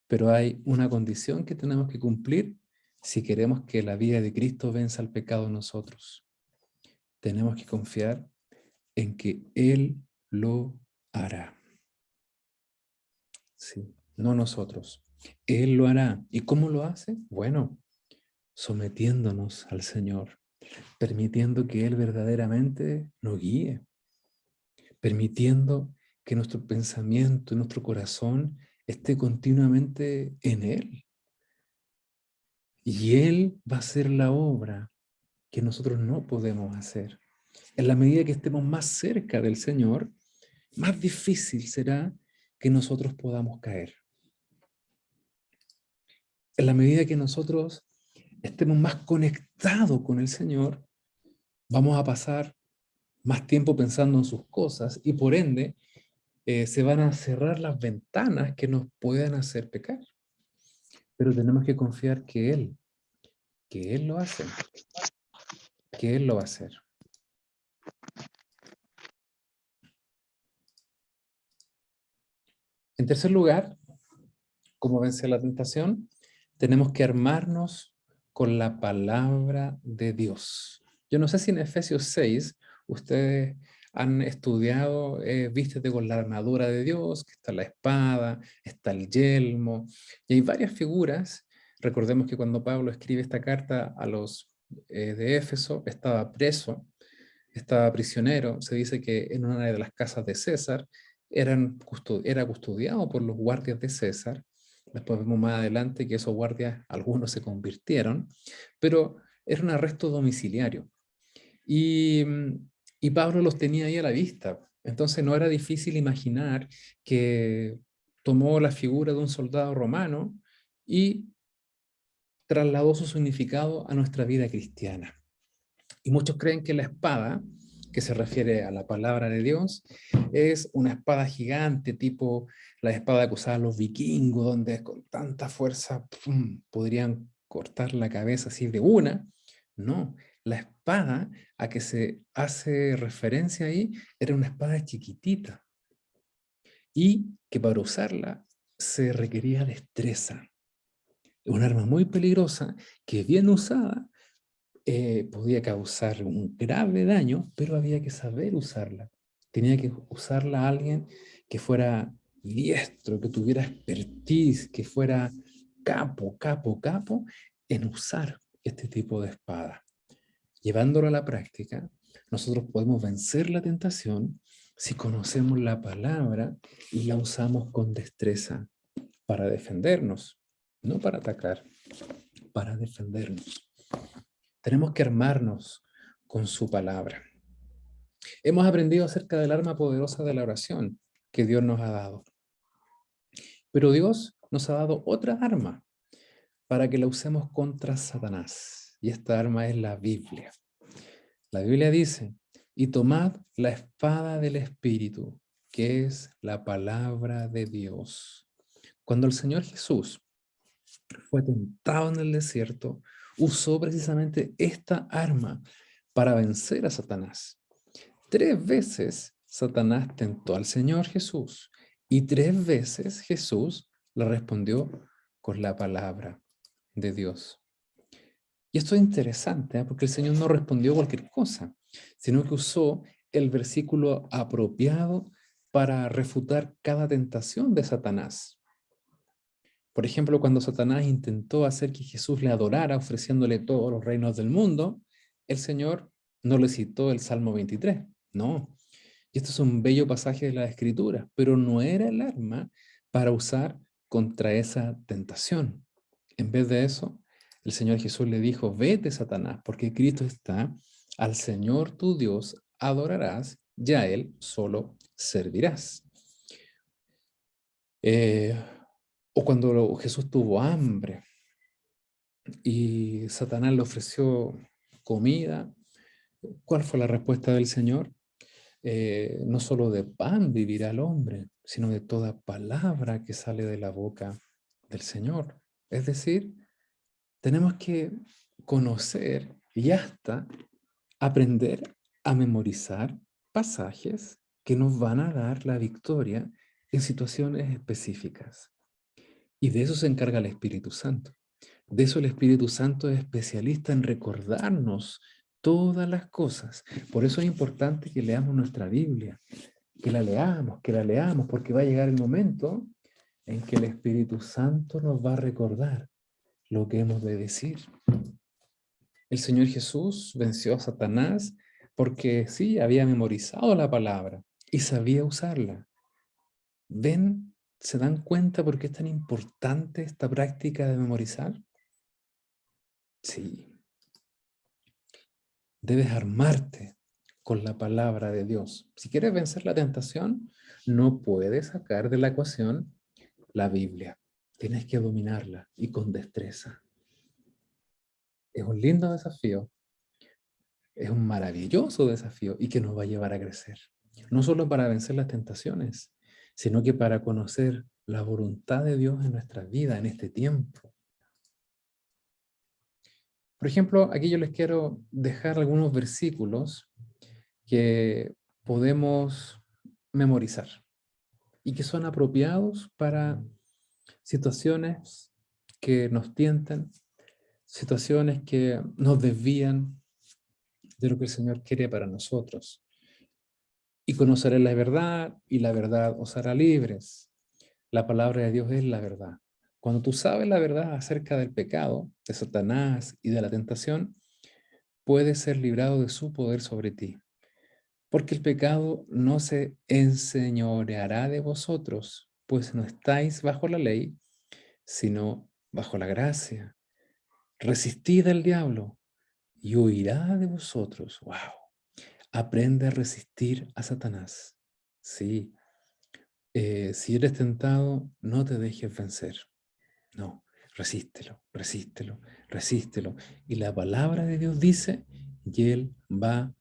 pero hay una condición que tenemos que cumplir si queremos que la vida de Cristo venza el pecado en nosotros. Tenemos que confiar en que Él lo hará. Sí, no nosotros. Él lo hará. ¿Y cómo lo hace? Bueno, sometiéndonos al Señor, permitiendo que Él verdaderamente nos guíe, permitiendo que nuestro pensamiento y nuestro corazón esté continuamente en Él. Y Él va a hacer la obra que nosotros no podemos hacer. En la medida que estemos más cerca del Señor, más difícil será que nosotros podamos caer. En la medida que nosotros estemos más conectados con el Señor, vamos a pasar más tiempo pensando en sus cosas y por ende se van a cerrar las ventanas que nos puedan hacer pecar. Pero tenemos que confiar que Él lo hace, que Él lo va a hacer. En tercer lugar, ¿cómo vencer la tentación? Tenemos que armarnos con la palabra de Dios. Yo no sé si en Efesios 6 ustedes han estudiado, vístete con la armadura de Dios, que está la espada, está el yelmo, y hay varias figuras. Recordemos que cuando Pablo escribe esta carta a los de Éfeso, estaba preso, estaba prisionero. Se dice que en una de las casas de César era custodiado por los guardias de César. Después vemos más adelante que esos guardias, algunos se convirtieron, pero era un arresto domiciliario. Y, y Pablo los tenía ahí a la vista. Entonces no era difícil imaginar que tomó la figura de un soldado romano y trasladó su significado a nuestra vida cristiana. Y muchos creen que la espada, que se refiere a la palabra de Dios, es una espada gigante, tipo la espada que usaban los vikingos, donde con tanta fuerza podrían cortar la cabeza así de una. No, la espada a que se hace referencia ahí era una espada chiquitita y que para usarla se requería destreza. Un arma muy peligrosa que bien usada podía causar un grave daño, pero había que saber usarla. Tenía que usarla alguien que fuera diestro, que tuviera expertise, que fuera capo en usar este tipo de espada. Llevándolo a la práctica, nosotros podemos vencer la tentación si conocemos la palabra y la usamos con destreza para defendernos, no para atacar, para defendernos. Tenemos que armarnos con su palabra. Hemos aprendido acerca del arma poderosa de la oración que Dios nos ha dado. Pero Dios nos ha dado otra arma para que la usemos contra Satanás. Y esta arma es la Biblia. La Biblia dice, y tomad la espada del Espíritu, que es la palabra de Dios. Cuando el Señor Jesús fue tentado en el desierto, usó precisamente esta arma para vencer a Satanás. 3 veces Satanás tentó al Señor Jesús y 3 veces Jesús le respondió con la palabra de Dios. Y esto es interesante, porque el Señor no respondió cualquier cosa, sino que usó el versículo apropiado para refutar cada tentación de Satanás. Por ejemplo, cuando Satanás intentó hacer que Jesús le adorara ofreciéndole todos los reinos del mundo, el Señor no le citó el Salmo 23, no. Y esto es un bello pasaje de la Escritura, pero no era el arma para usar contra esa tentación. En vez de eso, el Señor Jesús le dijo, vete, Satanás, porque Cristo está, al Señor tu Dios adorarás, y a Él solo servirás. O cuando Jesús tuvo hambre y Satanás le ofreció comida, ¿cuál fue la respuesta del Señor? No solo de pan vivirá el hombre, sino de toda palabra que sale de la boca del Señor. Es decir, tenemos que conocer y hasta aprender a memorizar pasajes que nos van a dar la victoria en situaciones específicas. Y de eso se encarga el Espíritu Santo. De eso el Espíritu Santo es especialista en recordarnos todas las cosas. Por eso es importante que leamos nuestra Biblia, que la leamos, porque va a llegar el momento en que el Espíritu Santo nos va a recordar lo que hemos de decir. El Señor Jesús venció a Satanás porque sí, había memorizado la palabra y sabía usarla. ¿Ven? ¿Se dan cuenta por qué es tan importante esta práctica de memorizar? Sí. Debes armarte con la palabra de Dios. Si quieres vencer la tentación, no puedes sacar de la ecuación la Biblia. Tienes que dominarla y con destreza. Es un lindo desafío. Es un maravilloso desafío y que nos va a llevar a crecer. No solo para vencer las tentaciones, sino que para conocer la voluntad de Dios en nuestra vida, en este tiempo. Por ejemplo, aquí yo les quiero dejar algunos versículos que podemos memorizar y que son apropiados para situaciones que nos tientan, situaciones que nos desvían de lo que el Señor quiere para nosotros. Y conoceréis la verdad, y la verdad os hará libres. La palabra de Dios es la verdad. Cuando tú sabes la verdad acerca del pecado, de Satanás y de la tentación, puedes ser librado de su poder sobre ti. Porque el pecado no se enseñoreará de vosotros, pues no estáis bajo la ley, sino bajo la gracia. Resistid al diablo y huirá de vosotros. ¡Wow! Aprende a resistir a Satanás. Sí. Si eres tentado, no te dejes vencer. No, resístelo, resístelo, resístelo. Y la palabra de Dios dice, y él va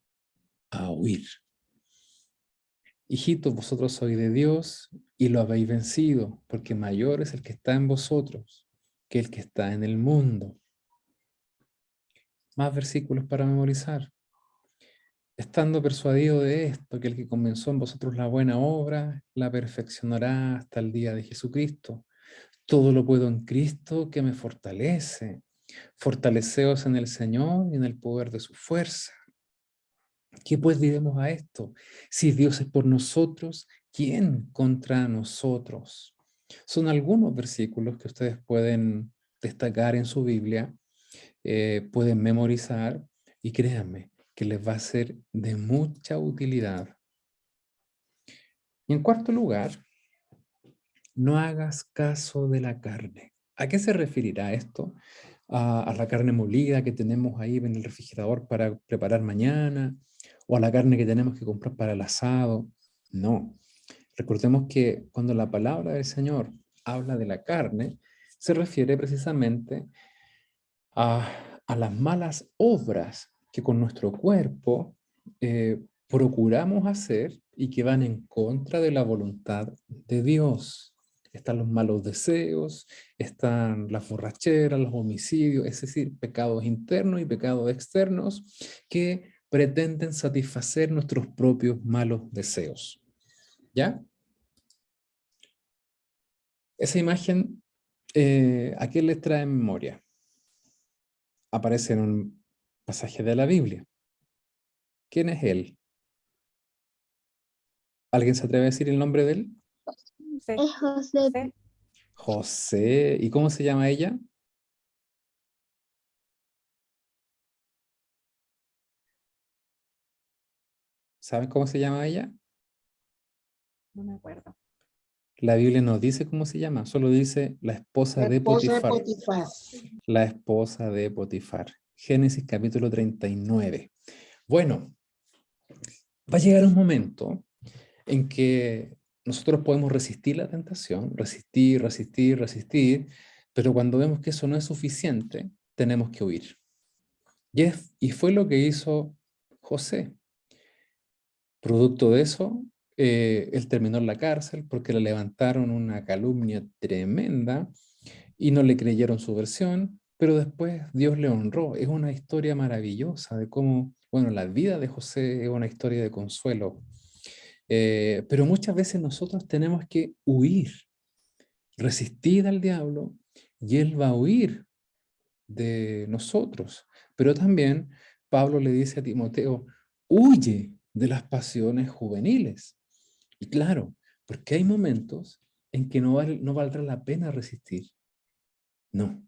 a huir. Hijitos, vosotros sois de Dios y lo habéis vencido, porque mayor es el que está en vosotros que el que está en el mundo. Más versículos para memorizar. Estando persuadido de esto, que el que comenzó en vosotros la buena obra, la perfeccionará hasta el día de Jesucristo. Todo lo puedo en Cristo que me fortalece. Fortaleceos en el Señor y en el poder de su fuerza. ¿Qué pues diremos a esto? Si Dios es por nosotros, ¿quién contra nosotros? Son algunos versículos que ustedes pueden destacar en su Biblia, pueden memorizar y créanme que les va a ser de mucha utilidad. Y en cuarto lugar, no hagas caso de la carne. ¿A qué se referirá esto? A la carne molida que tenemos ahí en el refrigerador para preparar mañana, o a la carne que tenemos que comprar para el asado. No. Recordemos que cuando la palabra del Señor habla de la carne, se refiere precisamente a las malas obras que con nuestro cuerpo procuramos hacer y que van en contra de la voluntad de Dios. Están los malos deseos, están las borracheras, los homicidios, es decir, pecados internos y pecados externos que pretenden satisfacer nuestros propios malos deseos. ¿Ya? Esa imagen, ¿a qué les trae memoria? Aparece en un pasaje de la Biblia. ¿Quién es él? ¿Alguien se atreve a decir el nombre de él? Sí. Es José. Sí. José. ¿Y cómo se llama ella? ¿Saben cómo se llama ella? No me acuerdo. La Biblia no dice cómo se llama, solo dice la esposa La de esposa de Potifar. Potifar. La esposa de Potifar. Génesis capítulo 39. Bueno, va a llegar un momento en que nosotros podemos resistir la tentación, resistir, resistir, resistir, pero cuando vemos que eso no es suficiente, tenemos que huir. Y fue lo que hizo José. Producto de eso, él terminó en la cárcel porque le levantaron una calumnia tremenda y no le creyeron su versión, pero después Dios le honró. Es una historia maravillosa de cómo, bueno, la vida de José es una historia de consuelo. Pero muchas veces nosotros tenemos que huir, resistir al diablo y él va a huir de nosotros. Pero también Pablo le dice a Timoteo, huye de las pasiones juveniles. Y claro, porque hay momentos en que no valdrá la pena resistir. No.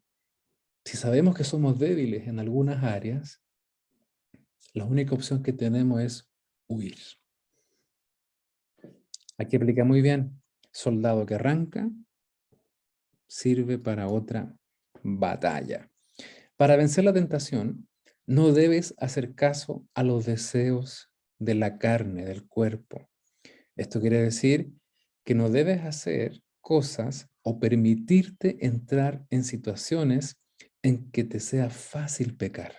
Si sabemos que somos débiles en algunas áreas, la única opción que tenemos es huir. Aquí aplica muy bien. Soldado que arranca sirve para otra batalla. Para vencer la tentación, no debes hacer caso a los deseos de la carne, del cuerpo. Esto quiere decir que no debes hacer cosas o permitirte entrar en situaciones en que te sea fácil pecar.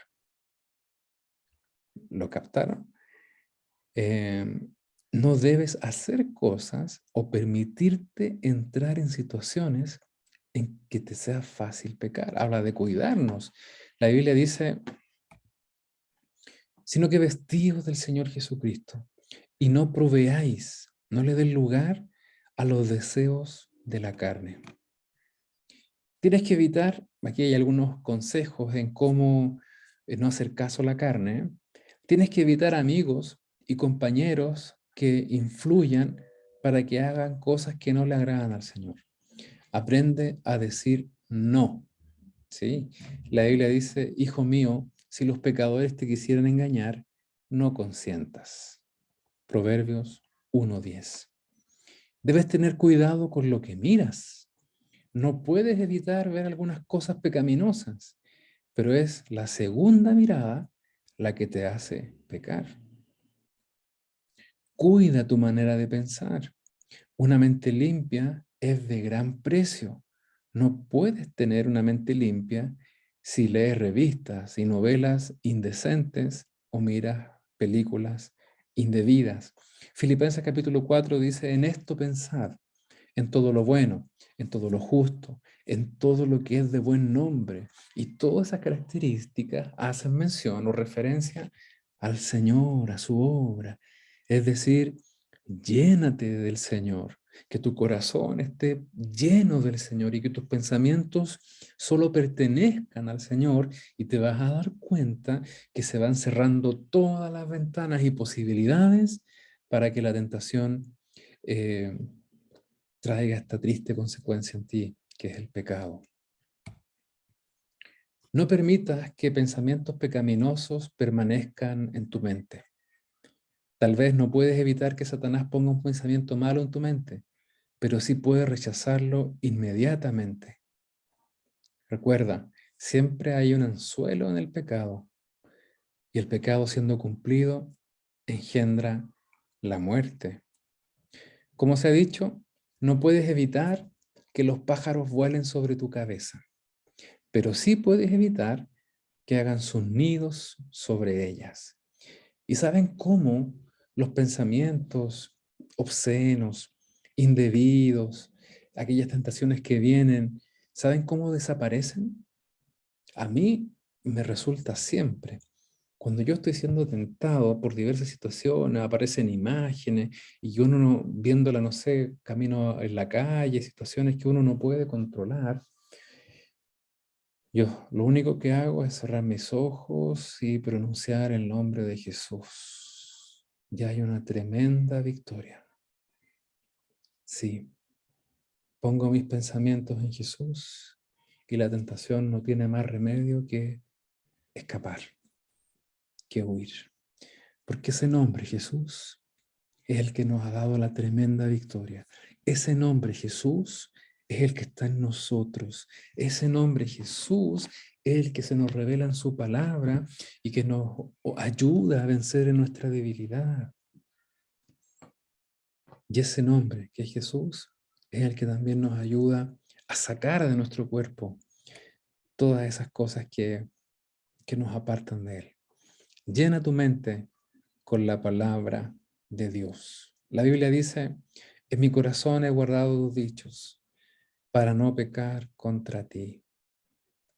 ¿Lo captaron? No debes hacer cosas o permitirte entrar en situaciones en que te sea fácil pecar. Habla de cuidarnos. La Biblia dice, sino que vestidos del Señor Jesucristo y no proveáis, no le den lugar a los deseos de la carne. Tienes que evitar, aquí hay algunos consejos en cómo no hacer caso a la carne. Tienes que evitar amigos y compañeros que influyan para que hagan cosas que no le agradan al Señor. Aprende a decir no. ¿Sí? La Biblia dice, hijo mío, si los pecadores te quisieran engañar, no consientas. Proverbios 1:10. Debes tener cuidado con lo que miras. No puedes evitar ver algunas cosas pecaminosas, pero es la segunda mirada la que te hace pecar. Cuida tu manera de pensar. Una mente limpia es de gran precio. No puedes tener una mente limpia si lees revistas y novelas indecentes o miras películas indebidas. Filipenses capítulo 4 dice, en esto pensad, en todo lo bueno, en todo lo justo, en todo lo que es de buen nombre. Y todas esas características hacen mención o referencia al Señor, a su obra. Es decir, llénate del Señor, que tu corazón esté lleno del Señor y que tus pensamientos solo pertenezcan al Señor y te vas a dar cuenta que se van cerrando todas las ventanas y posibilidades para que la tentación traiga esta triste consecuencia en ti, que es el pecado. No permitas que pensamientos pecaminosos permanezcan en tu mente. Tal vez no puedes evitar que Satanás ponga un pensamiento malo en tu mente, pero sí puedes rechazarlo inmediatamente. Recuerda, siempre hay un anzuelo en el pecado, y el pecado siendo cumplido engendra la muerte. Como se ha dicho, no puedes evitar que los pájaros vuelen sobre tu cabeza, pero sí puedes evitar que hagan sus nidos sobre ellas. ¿Y saben cómo los pensamientos obscenos, indebidos, aquellas tentaciones que vienen, saben cómo desaparecen? A mí me resulta siempre. Cuando yo estoy siendo tentado por diversas situaciones, aparecen imágenes y uno viéndola, no sé, camino en la calle, situaciones que uno no puede controlar, yo lo único que hago es cerrar mis ojos y pronunciar el nombre de Jesús. Ya hay una tremenda victoria. Sí, pongo mis pensamientos en Jesús y la tentación no tiene más remedio que escapar, que huir. Porque ese nombre, Jesús, es el que nos ha dado la tremenda victoria. Ese nombre, Jesús, es el que está en nosotros. Ese nombre, Jesús, es el que se nos revela en su palabra y que nos ayuda a vencer en nuestra debilidad. Y ese nombre, que es Jesús, es el que también nos ayuda a sacar de nuestro cuerpo todas esas cosas que nos apartan de Él. Llena tu mente con la palabra de Dios. La Biblia dice, en mi corazón he guardado tus dichos para no pecar contra ti.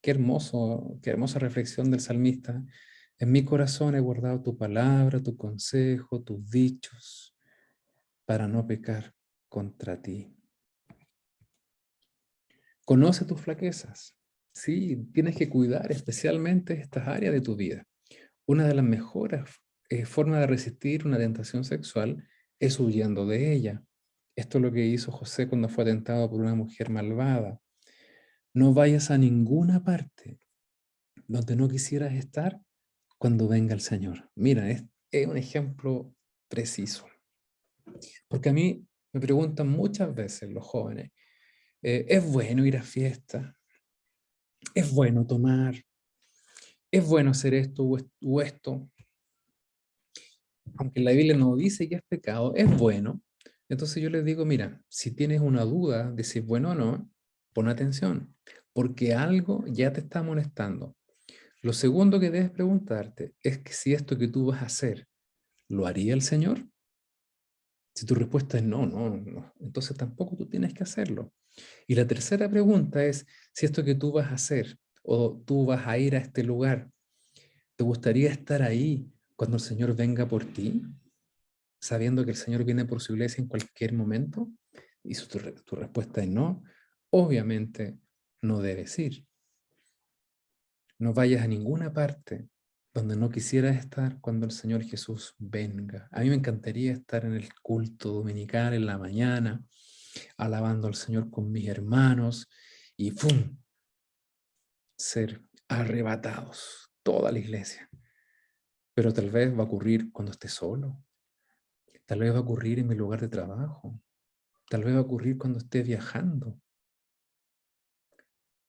Qué hermoso, qué hermosa reflexión del salmista. En mi corazón he guardado tu palabra, tu consejo, tus dichos para no pecar contra ti. Conoce tus flaquezas. Sí, tienes que cuidar especialmente estas áreas de tu vida. Una de las mejores formas de resistir una tentación sexual es huyendo de ella. Esto es lo que hizo José cuando fue tentado por una mujer malvada. No vayas a ninguna parte donde no quisieras estar cuando venga el Señor. Mira, es un ejemplo preciso. Porque a mí me preguntan muchas veces los jóvenes, ¿es bueno ir a fiestas? ¿Es bueno tomar? ¿Es bueno hacer esto o esto? Aunque la Biblia no dice que es pecado, es bueno. Entonces yo les digo, mira, si tienes una duda de si es bueno o no, pon atención, porque algo ya te está molestando. Lo segundo que debes preguntarte es que si esto que tú vas a hacer, ¿lo haría el Señor? Si tu respuesta es no, no, no, entonces tampoco tú tienes que hacerlo. Y la tercera pregunta es, si esto que tú vas a hacer o tú vas a ir a este lugar, ¿te gustaría estar ahí cuando el Señor venga por ti? Sabiendo que el Señor viene por su iglesia en cualquier momento? Y si tu respuesta es no, obviamente no debes ir. No vayas a ninguna parte donde no quisieras estar cuando el Señor Jesús venga. A mí me encantaría estar en el culto dominical en la mañana, alabando al Señor con mis hermanos y ¡pum! Ser arrebatados, toda la iglesia. Pero tal vez va a ocurrir cuando esté solo. Tal vez va a ocurrir en mi lugar de trabajo. Tal vez va a ocurrir cuando esté viajando.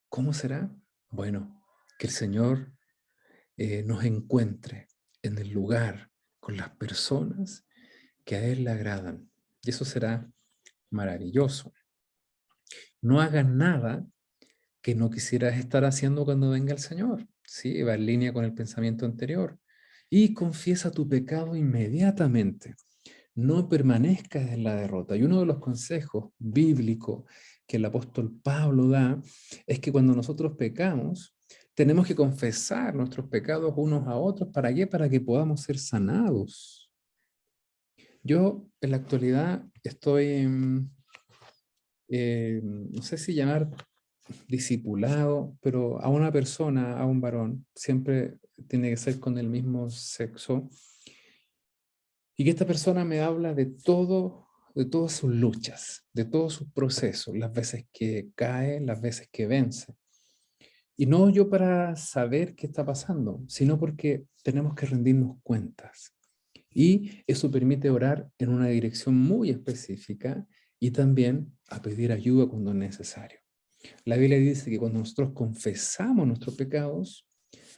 ¿Cómo será? Bueno, que el Señor nos encuentre en el lugar con las personas que a Él le agradan. Y eso será maravilloso. No hagas nada que no quisieras estar haciendo cuando venga el Señor. Sí, va en línea con el pensamiento anterior. Y confiesa tu pecado inmediatamente. No permanezcas en la derrota. Y uno de los consejos bíblicos que el apóstol Pablo da es que cuando nosotros pecamos, tenemos que confesar nuestros pecados unos a otros. ¿Para qué? Para que podamos ser sanados. Yo en la actualidad estoy, no sé si llamar discipulado, pero a una persona, a un varón, siempre tiene que ser con el mismo sexo. Y que esta persona me habla de todas sus luchas, de todos sus procesos, las veces que cae, las veces que vence. Y no yo para saber qué está pasando, sino porque tenemos que rendirnos cuentas. Y eso permite orar en una dirección muy específica y también a pedir ayuda cuando es necesario. La Biblia dice que cuando nosotros confesamos nuestros pecados,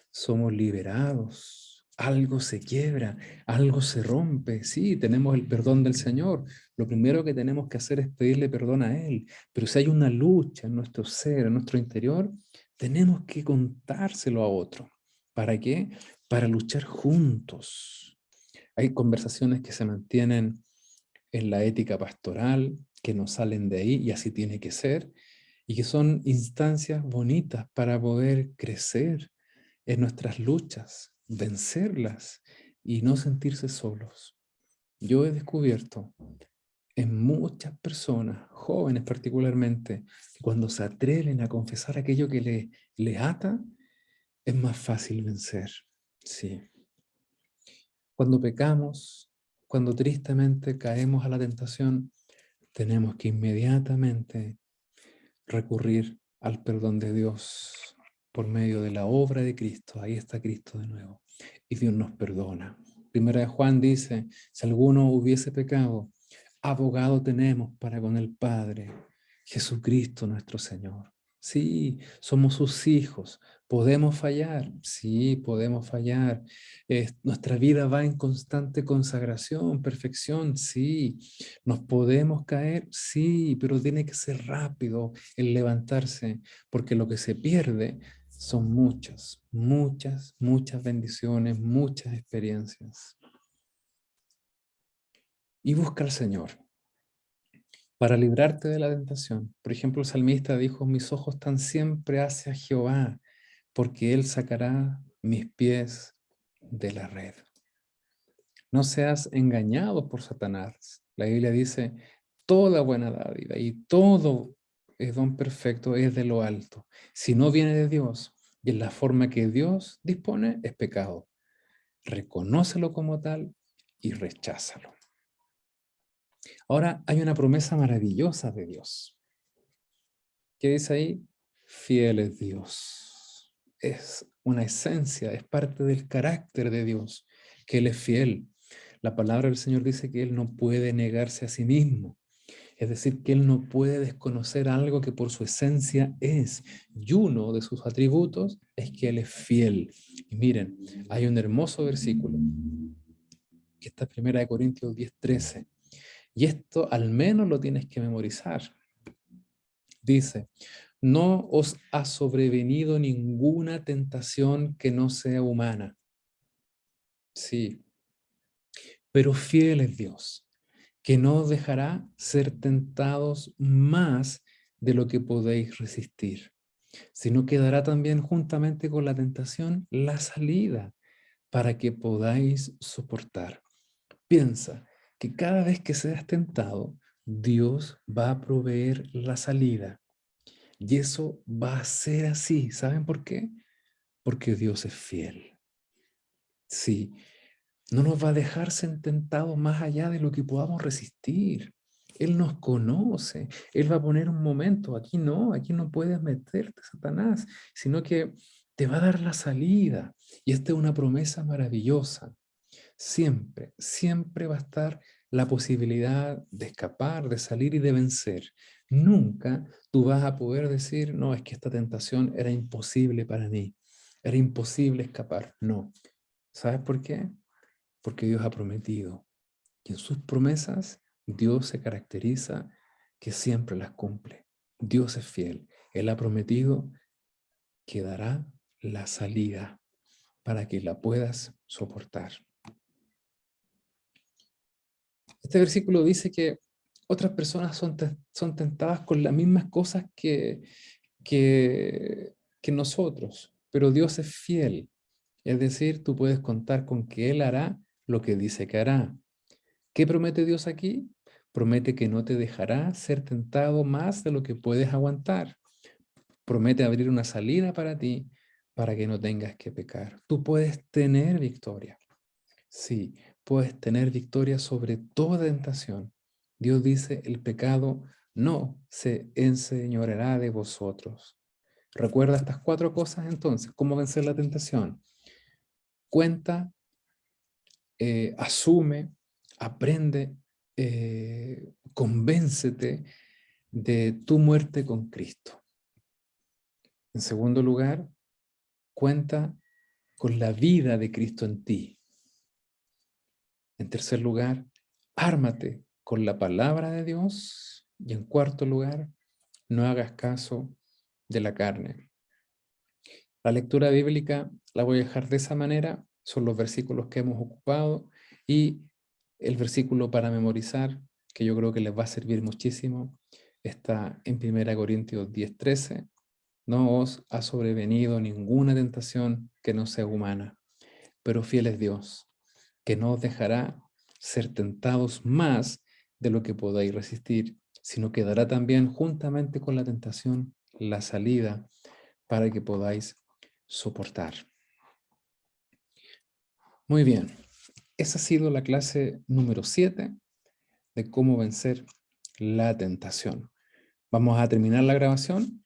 somos liberados algo se quiebra, algo se rompe. Sí, tenemos el perdón del Señor. Lo primero que tenemos que hacer es pedirle perdón a Él. Pero si hay una lucha en nuestro ser, en nuestro interior, tenemos que contárselo a otro. ¿Para qué? Para luchar juntos. Hay conversaciones que se mantienen en la ética pastoral, que no salen de ahí, y así tiene que ser, y que son instancias bonitas para poder crecer en nuestras luchas, vencerlas y no sentirse solos. Yo he descubierto en muchas personas, jóvenes particularmente, que cuando se atreven a confesar aquello que les ata, es más fácil vencer. Sí. Cuando pecamos, cuando tristemente caemos a la tentación, tenemos que inmediatamente recurrir al perdón de Dios por medio de la obra de Cristo. Ahí está Cristo de nuevo. Y Dios nos perdona. Primera de Juan dice, si alguno hubiese pecado, abogado tenemos para con el Padre, Jesucristo nuestro Señor. Sí, somos sus hijos. ¿Podemos fallar? Sí, podemos fallar. Nuestra vida va en constante consagración, perfección, sí. ¿Nos podemos caer? Sí, pero tiene que ser rápido el levantarse, porque lo que se pierde son muchas, muchas, muchas bendiciones, muchas experiencias. Y busca al Señor para librarte de la tentación. Por ejemplo, el salmista dijo, mis ojos están siempre hacia Jehová, porque Él sacará mis pies de la red. No seas engañado por Satanás. La Biblia dice, toda buena dádiva y todo don perfecto es de lo alto. Si no viene de Dios y en la forma que Dios dispone, es pecado. Reconócelo como tal y recházalo. Ahora hay una promesa maravillosa de Dios. ¿Qué dice ahí? Fiel es Dios. Es una esencia, es parte del carácter de Dios, que Él es fiel. La palabra del Señor dice que Él no puede negarse a sí mismo. Es decir, que Él no puede desconocer algo que por su esencia es. Y uno de sus atributos es que Él es fiel. Y miren, hay un hermoso versículo, que está en 1 Corintios 10:13. Y esto al menos lo tienes que memorizar. Dice, no os ha sobrevenido ninguna tentación que no sea humana. Sí, pero fiel es Dios, que no os dejará ser tentados más de lo que podéis resistir, sino que dará también juntamente con la tentación la salida para que podáis soportar. Piensa que cada vez que seas tentado, Dios va a proveer la salida. Y eso va a ser así. ¿Saben por qué? Porque Dios es fiel. Sí, no nos va a dejar ser tentados más allá de lo que podamos resistir. Él nos conoce. Él va a poner un momento. Aquí no puedes meterte, Satanás, sino que te va a dar la salida. Y esta es una promesa maravillosa. Siempre, siempre va a estar la posibilidad de escapar, de salir y de vencer. Nunca tú vas a poder decir, no, es que esta tentación era imposible para mí, era imposible escapar. No. ¿Sabes por qué? Porque Dios ha prometido. Y en sus promesas, Dios se caracteriza que siempre las cumple. Dios es fiel. Él ha prometido que dará la salida para que la puedas soportar. Este versículo dice que otras personas son tentadas con las mismas cosas que nosotros, pero Dios es fiel. Es decir, tú puedes contar con que Él hará lo que dice que hará. ¿Qué promete Dios aquí? Promete que no te dejará ser tentado más de lo que puedes aguantar. Promete abrir una salida para ti para que no tengas que pecar. Tú puedes tener victoria. Sí, puedes tener victoria sobre toda tentación. Dios dice, el pecado no se enseñoreará de vosotros. Recuerda estas 4 cosas entonces. ¿Cómo vencer la tentación? Cuenta, asume, aprende, convéncete de tu muerte con Cristo. En segundo lugar, cuenta con la vida de Cristo en ti. En tercer lugar, ármate con la palabra de Dios. Y en cuarto lugar, no hagas caso de la carne. La lectura bíblica la voy a dejar de esa manera. Son los versículos que hemos ocupado y el versículo para memorizar, que yo creo que les va a servir muchísimo, está en 1 Corintios 10:13. No os ha sobrevenido ninguna tentación que no sea humana, pero fiel es Dios, que no os dejará ser tentados más de lo que podáis resistir, sino que dará también juntamente con la tentación la salida para que podáis soportar. Muy bien, esa ha sido la clase número 7 de cómo vencer la tentación. Vamos a terminar la grabación